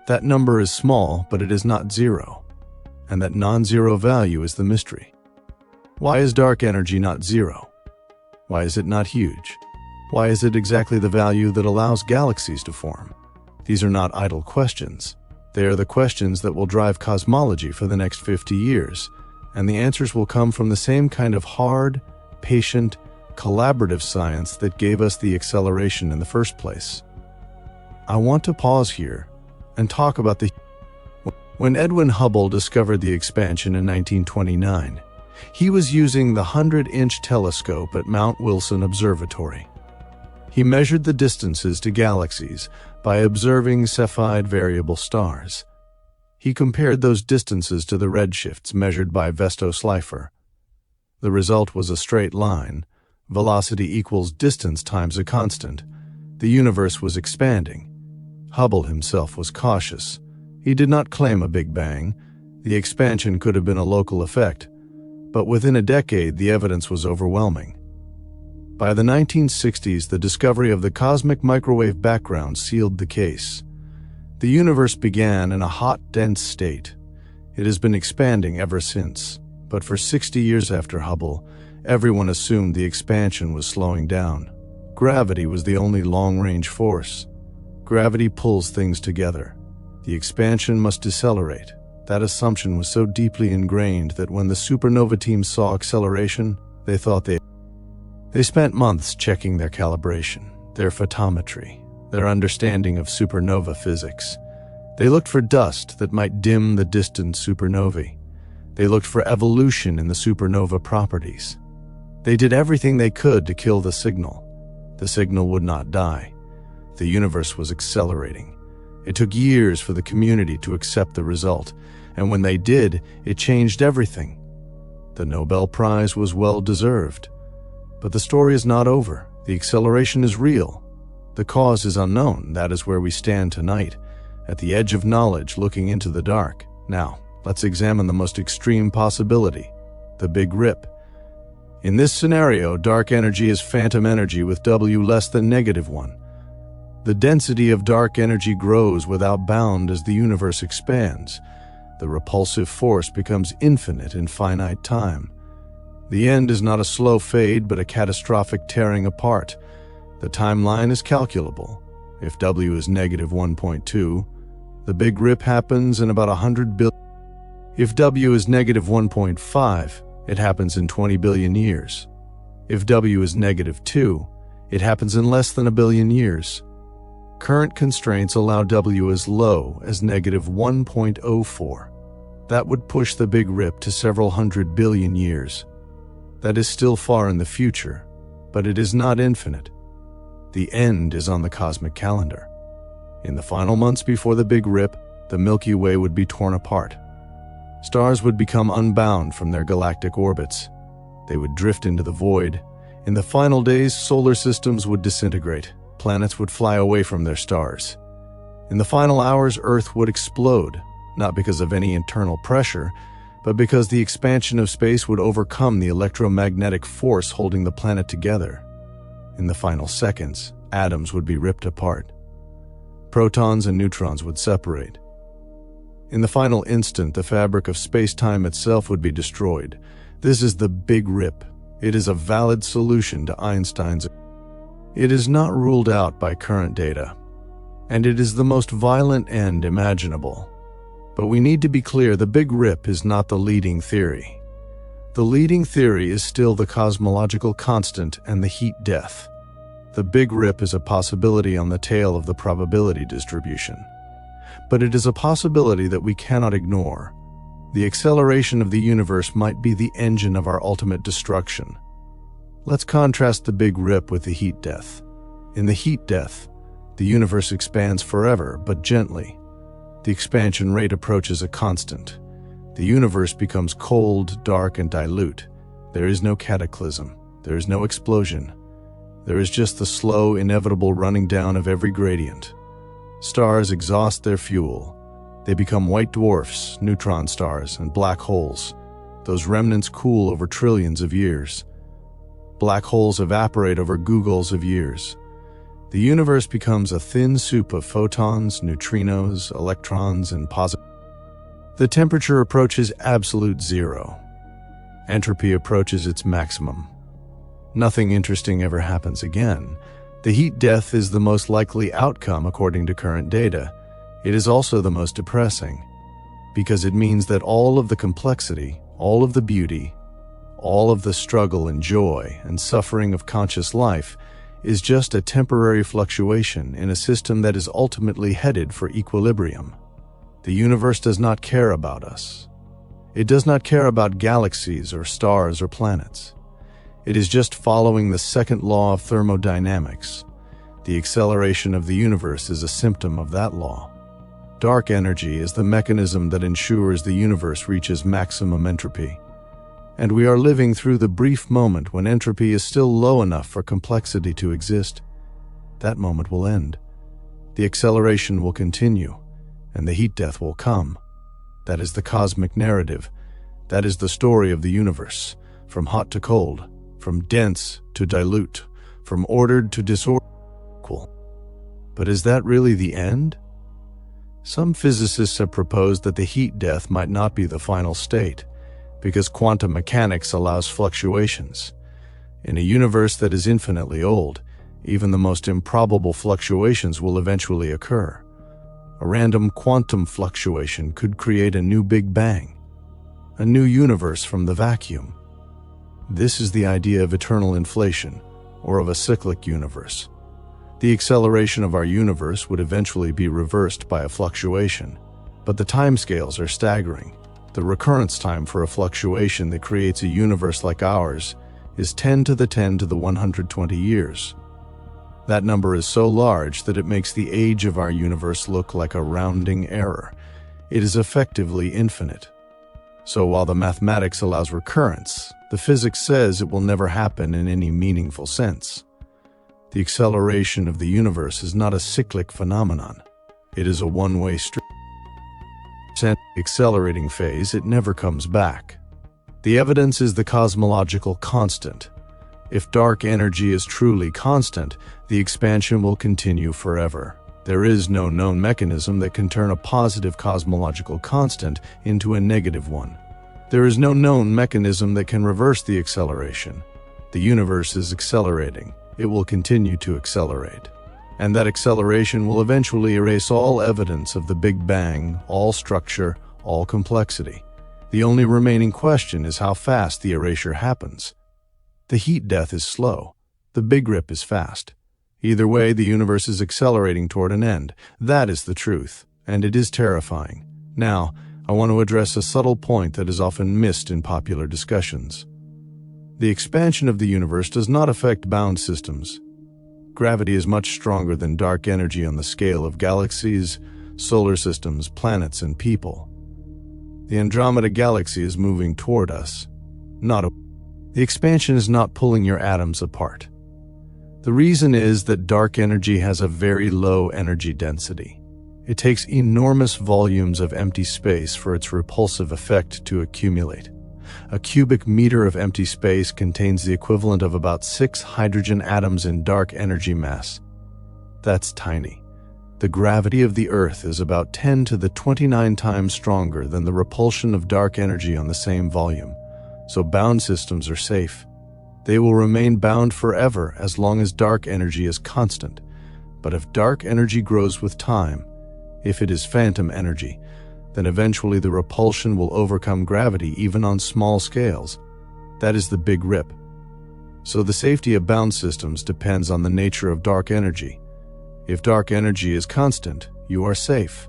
That number is small, but it is not zero. And that non-zero value is the mystery. Why is dark energy not zero? Why is it not huge? Why is it exactly the value that allows galaxies to form? These are not idle questions. They are the questions that will drive cosmology for the next 50 years, and the answers will come from the same kind of hard, patient, collaborative science that gave us the acceleration in the first place. I want to pause here and talk about when Edwin Hubble discovered the expansion in 1929, he was using the 100-inch telescope at Mount Wilson Observatory. He measured the distances to galaxies by observing Cepheid variable stars. He compared those distances to the redshifts measured by Vesto-Slipher. The result was a straight line, velocity equals distance times a constant. The universe was expanding. Hubble himself was cautious. He did not claim a Big Bang. The expansion could have been a local effect, but within a decade the evidence was overwhelming. By the 1960s, the discovery of the cosmic microwave background sealed the case. The universe began in a hot, dense state. It has been expanding ever since, but for 60 years after Hubble, everyone assumed the expansion was slowing down. Gravity was the only long-range force. Gravity pulls things together. The expansion must decelerate. That assumption was so deeply ingrained that when the supernova team saw acceleration, they thought they spent months checking their calibration, their photometry, their understanding of supernova physics. They looked for dust that might dim the distant supernovae. They looked for evolution in the supernova properties. They did everything they could to kill the signal. The signal would not die. The universe was accelerating. It took years for the community to accept the result, and when they did, it changed everything. The Nobel Prize was well deserved. But the story is not over. The acceleration is real. The cause is unknown. That is where we stand tonight, at the edge of knowledge looking into the dark. Now, let's examine the most extreme possibility, the Big Rip. In this scenario, dark energy is phantom energy with W less than -1. The density of dark energy grows without bound as the universe expands. The repulsive force becomes infinite in finite time. The end is not a slow fade, but a catastrophic tearing apart. The timeline is calculable. If W is -1.2, the Big Rip happens in about 100 billion. If W is -1.5, it happens in 20 billion years. If W is -2, it happens in less than a billion years. Current constraints allow W as low as -1.04. That would push the Big Rip to several hundred billion years. That is still far in the future, but it is not infinite. The end is on the cosmic calendar. In the final months before the Big Rip, the Milky Way would be torn apart. Stars would become unbound from their galactic orbits. They would drift into the void. In the final days, solar systems would disintegrate. Planets would fly away from their stars. In the final hours, Earth would explode, not because of any internal pressure, but because the expansion of space would overcome the electromagnetic force holding the planet together. In the final seconds, atoms would be ripped apart. Protons and neutrons would separate. In the final instant, the fabric of space-time itself would be destroyed. This is the Big Rip. It is a valid solution to Einstein's. It is not ruled out by current data, and it is the most violent end imaginable. But we need to be clear, the Big Rip is not the leading theory. The leading theory is still the cosmological constant and the heat death. The Big Rip is a possibility on the tail of the probability distribution. But it is a possibility that we cannot ignore. The acceleration of the universe might be the engine of our ultimate destruction. Let's contrast the Big Rip with the heat death. In the heat death, the universe expands forever, but gently. The expansion rate approaches a constant. The universe becomes cold, dark, and dilute. There is no cataclysm. There is no explosion. There is just the slow, inevitable running down of every gradient. Stars exhaust their fuel. They become white dwarfs, neutron stars, and black holes. Those remnants cool over trillions of years. Black holes evaporate over googles of years. The universe becomes a thin soup of photons, neutrinos, electrons, and positons. The temperature approaches absolute zero. Entropy approaches its maximum. Nothing interesting ever happens again. The heat death is the most likely outcome according to current data. It is also the most depressing, because it means that all of the complexity, all of the beauty, all of the struggle and joy and suffering of conscious life is just a temporary fluctuation in a system that is ultimately headed for equilibrium. The universe does not care about us. It does not care about galaxies or stars or planets. It is just following the second law of thermodynamics. The acceleration of the universe is a symptom of that law. Dark energy is the mechanism that ensures the universe reaches maximum entropy. And we are living through the brief moment when entropy is still low enough for complexity to exist. That moment will end. The acceleration will continue, and the heat death will come. That is the cosmic narrative. That is the story of the universe, from hot to cold, from dense to dilute, from ordered to disordered. But is that really the end? Some physicists have proposed that the heat death might not be the final state, because quantum mechanics allows fluctuations. In a universe that is infinitely old, even the most improbable fluctuations will eventually occur. A random quantum fluctuation could create a new Big Bang, a new universe from the vacuum. This is the idea of eternal inflation, or of a cyclic universe. The acceleration of our universe would eventually be reversed by a fluctuation, but the timescales are staggering. The recurrence time for a fluctuation that creates a universe like ours is 10 to the 10 to the 120 years. That number is so large that it makes the age of our universe look like a rounding error. It is effectively infinite. So while the mathematics allows recurrence, the physics says it will never happen in any meaningful sense. The acceleration of the universe is not a cyclic phenomenon. It is a one-way street. Accelerating phase, it never comes back. The evidence is the cosmological constant. If dark energy is truly constant, the expansion will continue forever. There is no known mechanism that can turn a positive cosmological constant into a negative one. There is no known mechanism that can reverse the acceleration. The universe is accelerating. It will continue to accelerate. And that acceleration will eventually erase all evidence of the Big Bang, all structure, all complexity. The only remaining question is how fast the erasure happens. The heat death is slow. The Big Rip is fast. Either way, the universe is accelerating toward an end. That is the truth, and it is terrifying. Now, I want to address a subtle point that is often missed in popular discussions. The expansion of the universe does not affect bound systems. Gravity is much stronger than dark energy on the scale of galaxies, solar systems, planets, and people. The Andromeda Galaxy is moving toward us. The expansion is not pulling your atoms apart. The reason is that dark energy has a very low energy density. It takes enormous volumes of empty space for its repulsive effect to accumulate. A cubic meter of empty space contains the equivalent of about 6 hydrogen atoms in dark energy mass. That's tiny. The gravity of the Earth is about 10 to the 29 times stronger than the repulsion of dark energy on the same volume, so bound systems are safe. They will remain bound forever as long as dark energy is constant. But if dark energy grows with time, if it is phantom energy, then eventually the repulsion will overcome gravity even on small scales. That is the Big Rip. So the safety of bound systems depends on the nature of dark energy. If dark energy is constant, you are safe.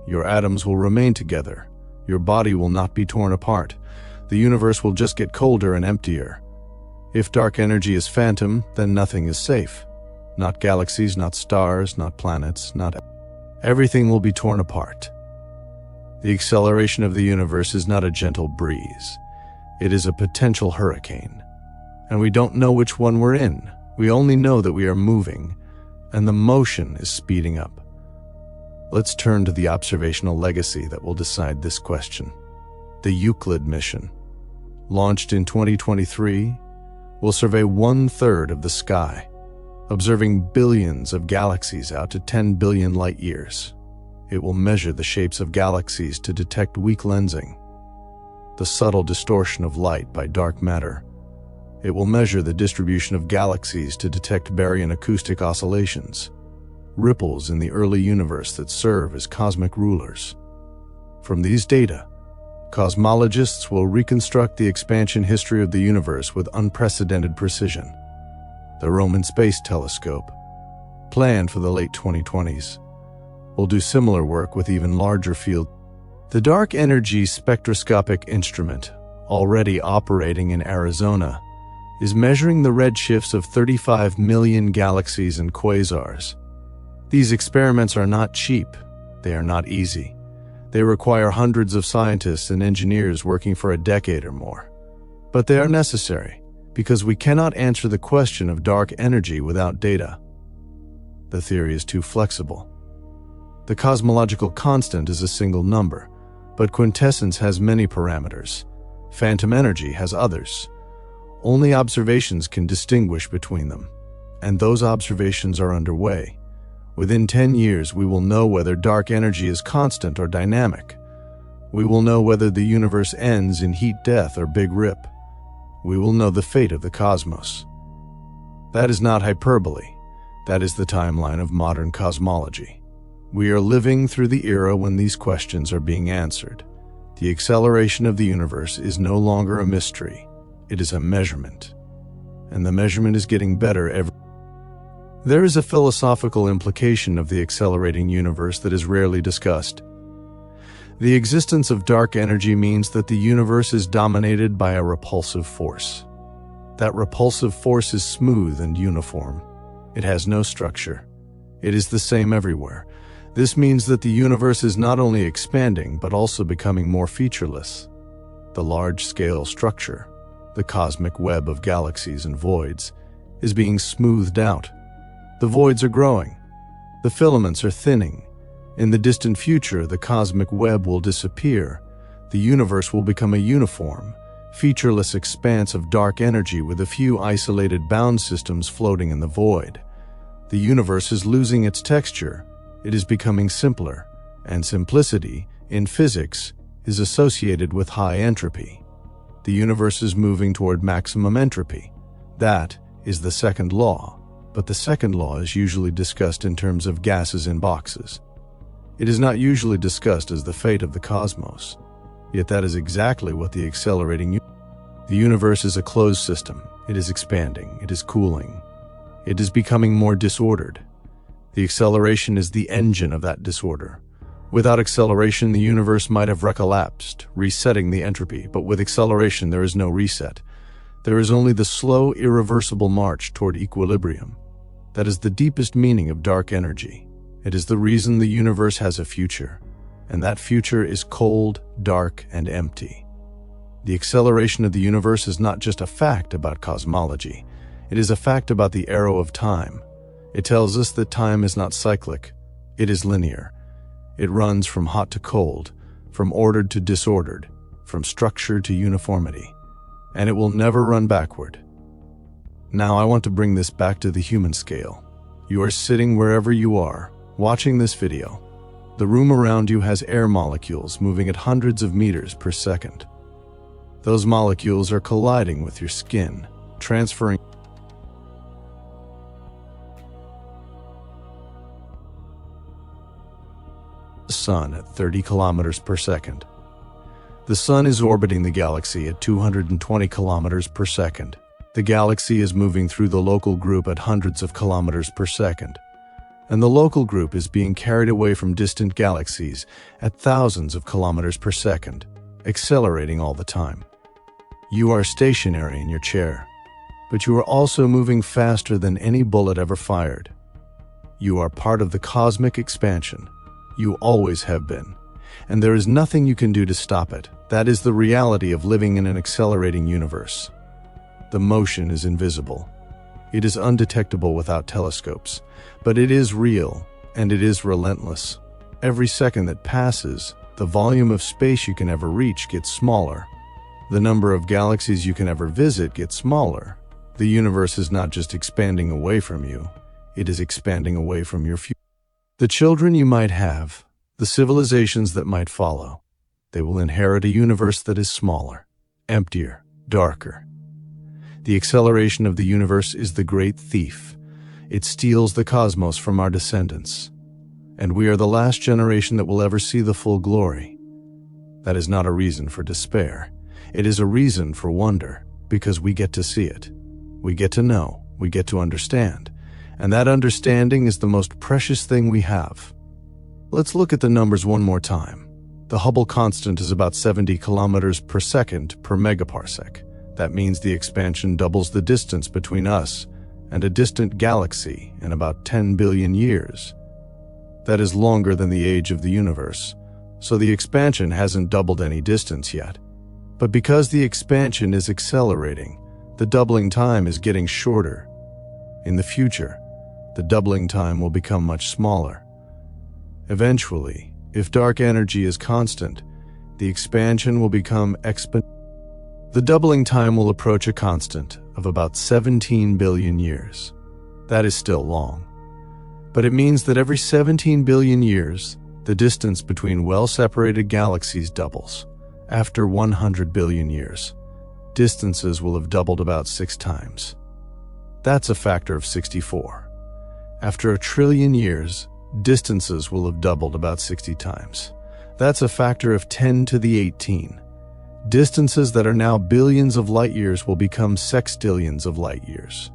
Your atoms will remain together. Your body will not be torn apart. The universe will just get colder and emptier. If dark energy is phantom, then nothing is safe. Not galaxies, not stars, not planets, not... Everything will be torn apart. The acceleration of the universe is not a gentle breeze. It is a potential hurricane. And we don't know which one we're in. We only know that we are moving, and the motion is speeding up. Let's turn to the observational legacy that will decide this question. The Euclid mission, launched in 2023, will survey 1/3 of the sky, observing billions of galaxies out to 10 billion light years. It will measure the shapes of galaxies to detect weak lensing, the subtle distortion of light by dark matter. It will measure the distribution of galaxies to detect baryon acoustic oscillations, ripples in the early universe that serve as cosmic rulers. From these data, cosmologists will reconstruct the expansion history of the universe with unprecedented precision. The Roman Space Telescope, planned for the late 2020s, will do similar work with even larger field. The Dark Energy Spectroscopic Instrument, already operating in Arizona, is measuring the redshifts of 35 million galaxies and quasars. These experiments are not cheap. They are not easy. They require hundreds of scientists and engineers working for a decade or more. But they are necessary, because we cannot answer the question of dark energy without data. The theory is too flexible. The cosmological constant is a single number, but quintessence has many parameters. Phantom energy has others. Only observations can distinguish between them, and those observations are underway. Within 10 years, we will know whether dark energy is constant or dynamic. We will know whether the universe ends in heat death or big rip. We will know the fate of the cosmos. That is not hyperbole. That is the timeline of modern cosmology. We are living through the era when these questions are being answered. The acceleration of the universe is no longer a mystery. It is a measurement. And the measurement is getting better every... There is a philosophical implication of the accelerating universe that is rarely discussed. The existence of dark energy means that the universe is dominated by a repulsive force. That repulsive force is smooth and uniform. It has no structure. It is the same everywhere. This means that the universe is not only expanding but also becoming more featureless. The large-scale structure, the cosmic web of galaxies and voids, is being smoothed out. The voids are growing. The filaments are thinning. In the distant future, the cosmic web will disappear. The universe will become a uniform, featureless expanse of dark energy with a few isolated bound systems floating in the void. The universe is losing its texture. It is becoming simpler, and simplicity, in physics, is associated with high entropy. The universe is moving toward maximum entropy. That is the second law. But the second law is usually discussed in terms of gases in boxes. It is not usually discussed as the fate of the cosmos. Yet that is exactly what the accelerating The universe is a closed system. It is expanding. It is cooling. It is becoming more disordered. The acceleration is the engine of that disorder. Without acceleration, the universe might have recollapsed, resetting the entropy, but with acceleration there is no reset. There is only the slow, irreversible march toward equilibrium. That is the deepest meaning of dark energy. It is the reason the universe has a future, and that future is cold, dark, and empty. The acceleration of the universe is not just a fact about cosmology. It is a fact about the arrow of time. It tells us that time is not cyclic. It is linear. It runs from hot to cold, from ordered to disordered, from structure to uniformity. And it will never run backward. Now I want to bring this back to the human scale. You are sitting wherever you are, watching this video. The room around you has air molecules moving at hundreds of meters per second. Those molecules are colliding with your skin, transferring the sun at 30 kilometers per second. The sun is orbiting the galaxy at 220 kilometers per second. The galaxy is moving through the local group at hundreds of kilometers per second, and the local group is being carried away from distant galaxies at thousands of kilometers per second, accelerating all the time. You are stationary in your chair, but you are also moving faster than any bullet ever fired. You are part of the cosmic expansion. You always have been, and there is nothing you can do to stop it. That is the reality of living in an accelerating universe. The motion is invisible. It is undetectable without telescopes, but it is real, and it is relentless. Every second that passes, the volume of space you can ever reach gets smaller. The number of galaxies you can ever visit gets smaller. The universe is not just expanding away from you, it is expanding away from your future. The children you might have, the civilizations that might follow, they will inherit a universe that is smaller, emptier, darker. The acceleration of the universe is the great thief. It steals the cosmos from our descendants, and we are the last generation that will ever see the full glory. That is not a reason for despair. It is a reason for wonder, because we get to see it. We get to know, we get to understand, and that understanding is the most precious thing we have. Let's look at the numbers one more time. The Hubble constant is about 70 kilometers per second per megaparsec. That means the expansion doubles the distance between us and a distant galaxy in about 10 billion years. That is longer than the age of the universe, so the expansion hasn't doubled any distance yet. But because the expansion is accelerating, the doubling time is getting shorter. In the future, the doubling time will become much smaller. Eventually, if dark energy is constant, the expansion will become exponential. The doubling time will approach a constant of about 17 billion years. That is still long. But it means that every 17 billion years, the distance between well-separated galaxies doubles. After 100 billion years, distances will have doubled about 6 times. That's a factor of 64. After 1 trillion years, distances will have doubled about 60 times. That's a factor of 10 to the 18. Distances that are now billions of light years will become sextillions of light years.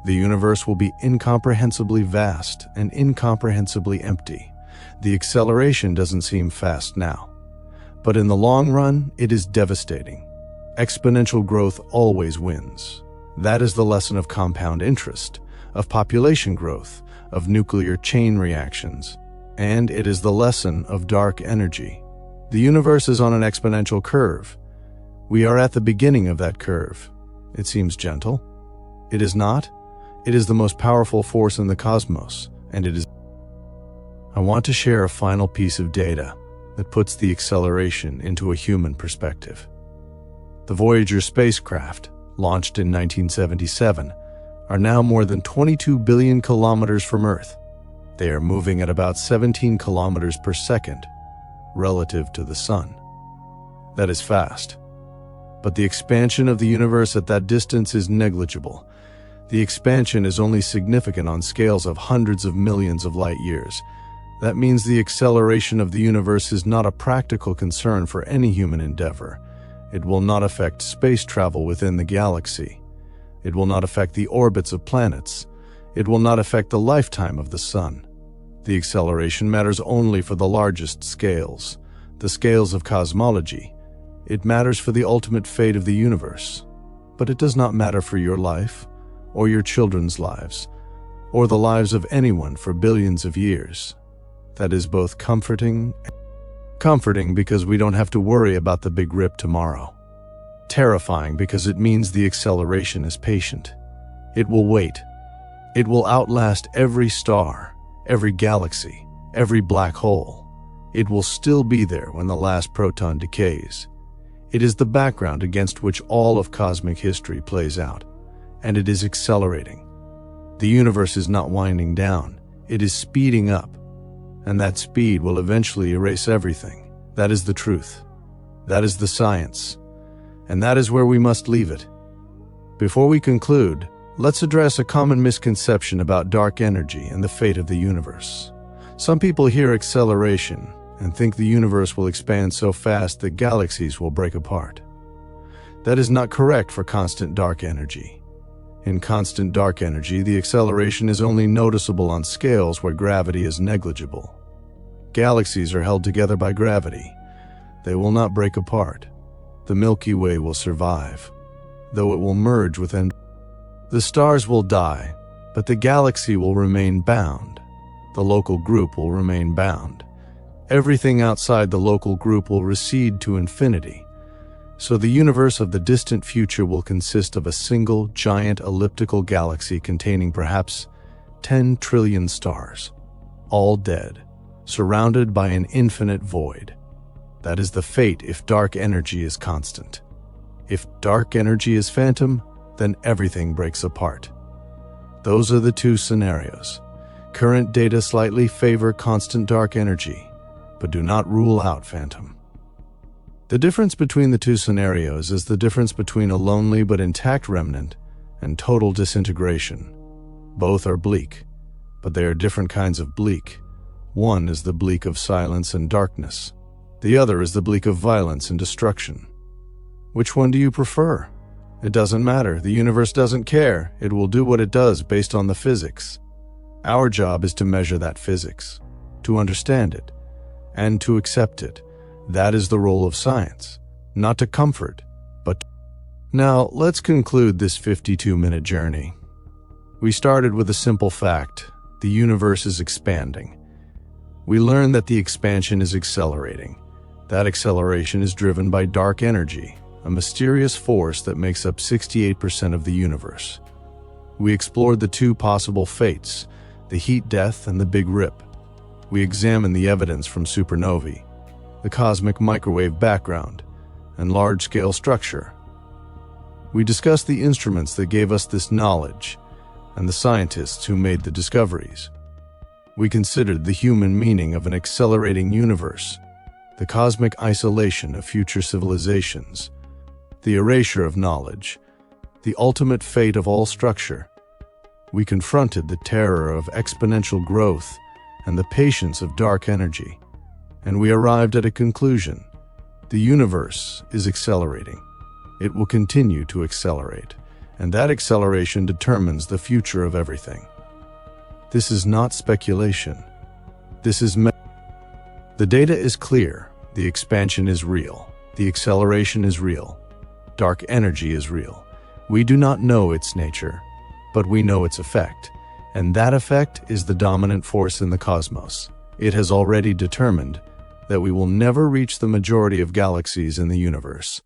The universe will be incomprehensibly vast and incomprehensibly empty. The acceleration doesn't seem fast now, but in the long run, it is devastating. Exponential growth always wins. That is the lesson of compound interest, of population growth, of nuclear chain reactions, and it is the lesson of dark energy. The universe is on an exponential curve. We are at the beginning of that curve. It seems gentle. It is not. It is the most powerful force in the cosmos, and it is. I want to share a final piece of data that puts the acceleration into a human perspective. The Voyager spacecraft, launched in 1977, are now more than 22 billion kilometers from Earth. They are moving at about 17 kilometers per second, relative to the Sun. That is fast. But the expansion of the universe at that distance is negligible. The expansion is only significant on scales of hundreds of millions of light years. That means the acceleration of the universe is not a practical concern for any human endeavor. It will not affect space travel within the galaxy. It will not affect the orbits of planets. It will not affect the lifetime of the Sun. The acceleration matters only for the largest scales, the scales of cosmology. It matters for the ultimate fate of the universe. But it does not matter for your life, or your children's lives, or the lives of anyone for billions of years. That is both comforting because we don't have to worry about the big rip tomorrow. Terrifying because it means the acceleration is patient. It will wait. It will outlast every star, every galaxy, every black hole. It will still be there when the last proton decays. It is the background against which all of cosmic history plays out, and it is accelerating. The universe is not winding down, it is speeding up, and that speed will eventually erase everything. That is the truth. That is the science. And that is where we must leave it. Before we conclude, let's address a common misconception about dark energy and the fate of the universe. Some people hear acceleration and think the universe will expand so fast that galaxies will break apart. That is not correct for constant dark energy. In constant dark energy, the acceleration is only noticeable on scales where gravity is negligible. Galaxies are held together by gravity. They will not break apart. The Milky Way will survive, though it will merge within. The stars will die, but the galaxy will remain bound. The local group will remain bound. Everything outside the local group will recede to infinity. So the universe of the distant future will consist of a single giant elliptical galaxy containing perhaps 10 trillion stars, all dead, surrounded by an infinite void. That is the fate if dark energy is constant. If dark energy is phantom, then everything breaks apart. Those are the two scenarios. Current data slightly favor constant dark energy, but do not rule out phantom. The difference between the two scenarios is the difference between a lonely but intact remnant and total disintegration. Both are bleak, but they are different kinds of bleak. One is the bleak of silence and darkness. The other is the bleak of violence and destruction. Which one do you prefer? It doesn't matter. The universe doesn't care. It will do what it does based on the physics. Our job is to measure that physics, to understand it, and to accept it. That is the role of science, not to comfort, but. Now, let's conclude this 52-minute journey. We started with a simple fact: the universe is expanding. We learned that the expansion is accelerating. That acceleration is driven by dark energy, a mysterious force that makes up 68% of the universe. We explored the two possible fates, the heat death and the Big Rip. We examined the evidence from supernovae, the cosmic microwave background, and large-scale structure. We discussed the instruments that gave us this knowledge and the scientists who made the discoveries. We considered the human meaning of an accelerating universe, the cosmic isolation of future civilizations, the erasure of knowledge, the ultimate fate of all structure. We confronted the terror of exponential growth and the patience of dark energy, and we arrived at a conclusion. The universe is accelerating. It will continue to accelerate, and that acceleration determines the future of everything. This is not speculation. This is the data is clear. The expansion is real. The acceleration is real. Dark energy is real. We do not know its nature, but we know its effect, and that effect is the dominant force in the cosmos. It has already determined that we will never reach the majority of galaxies in the universe.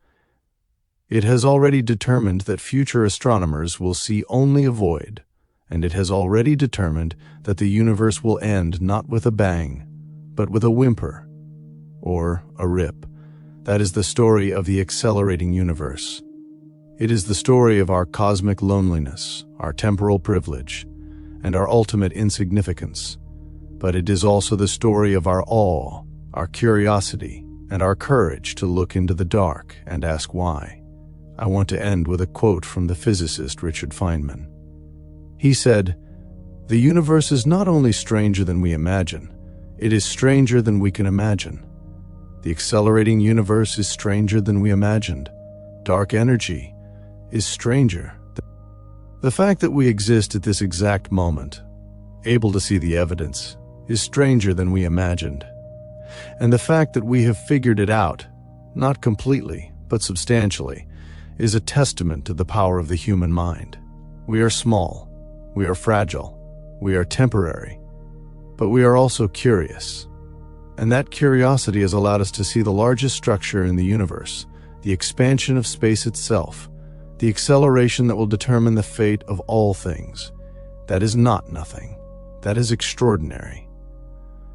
It has already determined that future astronomers will see only a void, and it has already determined that the universe will end not with a bang, but with a whimper, or a rip. That is the story of the accelerating universe. It is the story of our cosmic loneliness, our temporal privilege, and our ultimate insignificance. But it is also the story of our awe, our curiosity, and our courage to look into the dark and ask why. I want to end with a quote from the physicist Richard Feynman. He said, "The universe is not only stranger than we imagine, it is stranger than we can imagine. The accelerating universe is stranger than we imagined. Dark energy is stranger. The fact that we exist at this exact moment, able to see the evidence, is stranger than we imagined. And the fact that we have figured it out, not completely, but substantially, is a testament to the power of the human mind. We are small, we are fragile, we are temporary, but we are also curious. And that curiosity has allowed us to see the largest structure in the universe, the expansion of space itself, the acceleration that will determine the fate of all things. That is not nothing. That is extraordinary.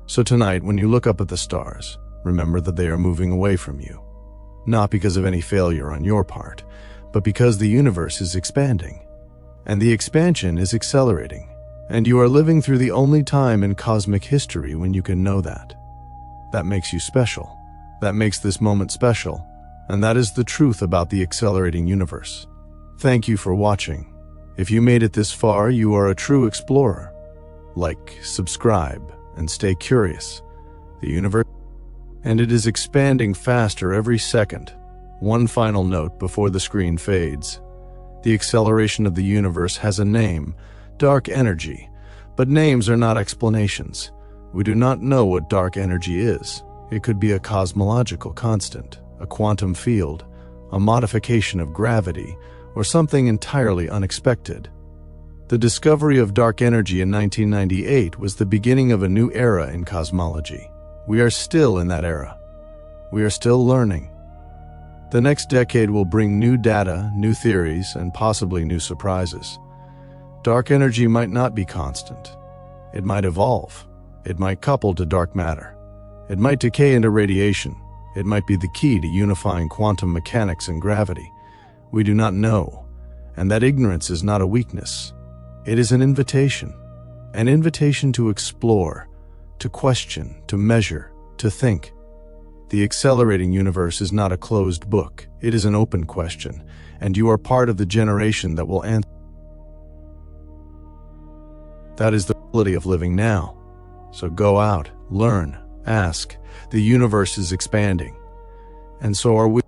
So tonight, when you look up at the stars, remember that they are moving away from you. Not because of any failure on your part, but because the universe is expanding. And the expansion is accelerating. And you are living through the only time in cosmic history when you can know that. That makes you special. That makes this moment special. And that is the truth about the accelerating universe. Thank you for watching. If you made it this far, you are a true explorer. Like, subscribe, and stay curious. The universe, and it is expanding faster every second. One final note before the screen fades. The acceleration of the universe has a name, dark energy, but names are not explanations. We do not know what dark energy is. It could be a cosmological constant, a quantum field, a modification of gravity, or something entirely unexpected. The discovery of dark energy in 1998 was the beginning of a new era in cosmology. We are still in that era. We are still learning. The next decade will bring new data, new theories, and possibly new surprises. Dark energy might not be constant. It might evolve. It might couple to dark matter. It might decay into radiation. It might be the key to unifying quantum mechanics and gravity. We do not know, and that ignorance is not a weakness. It is an invitation to explore, to question, to measure, to think. The accelerating universe is not a closed book. It is an open question, and you are part of the generation that will answer. That is the reality of living now. So go out, learn, ask. The universe is expanding, and so are we.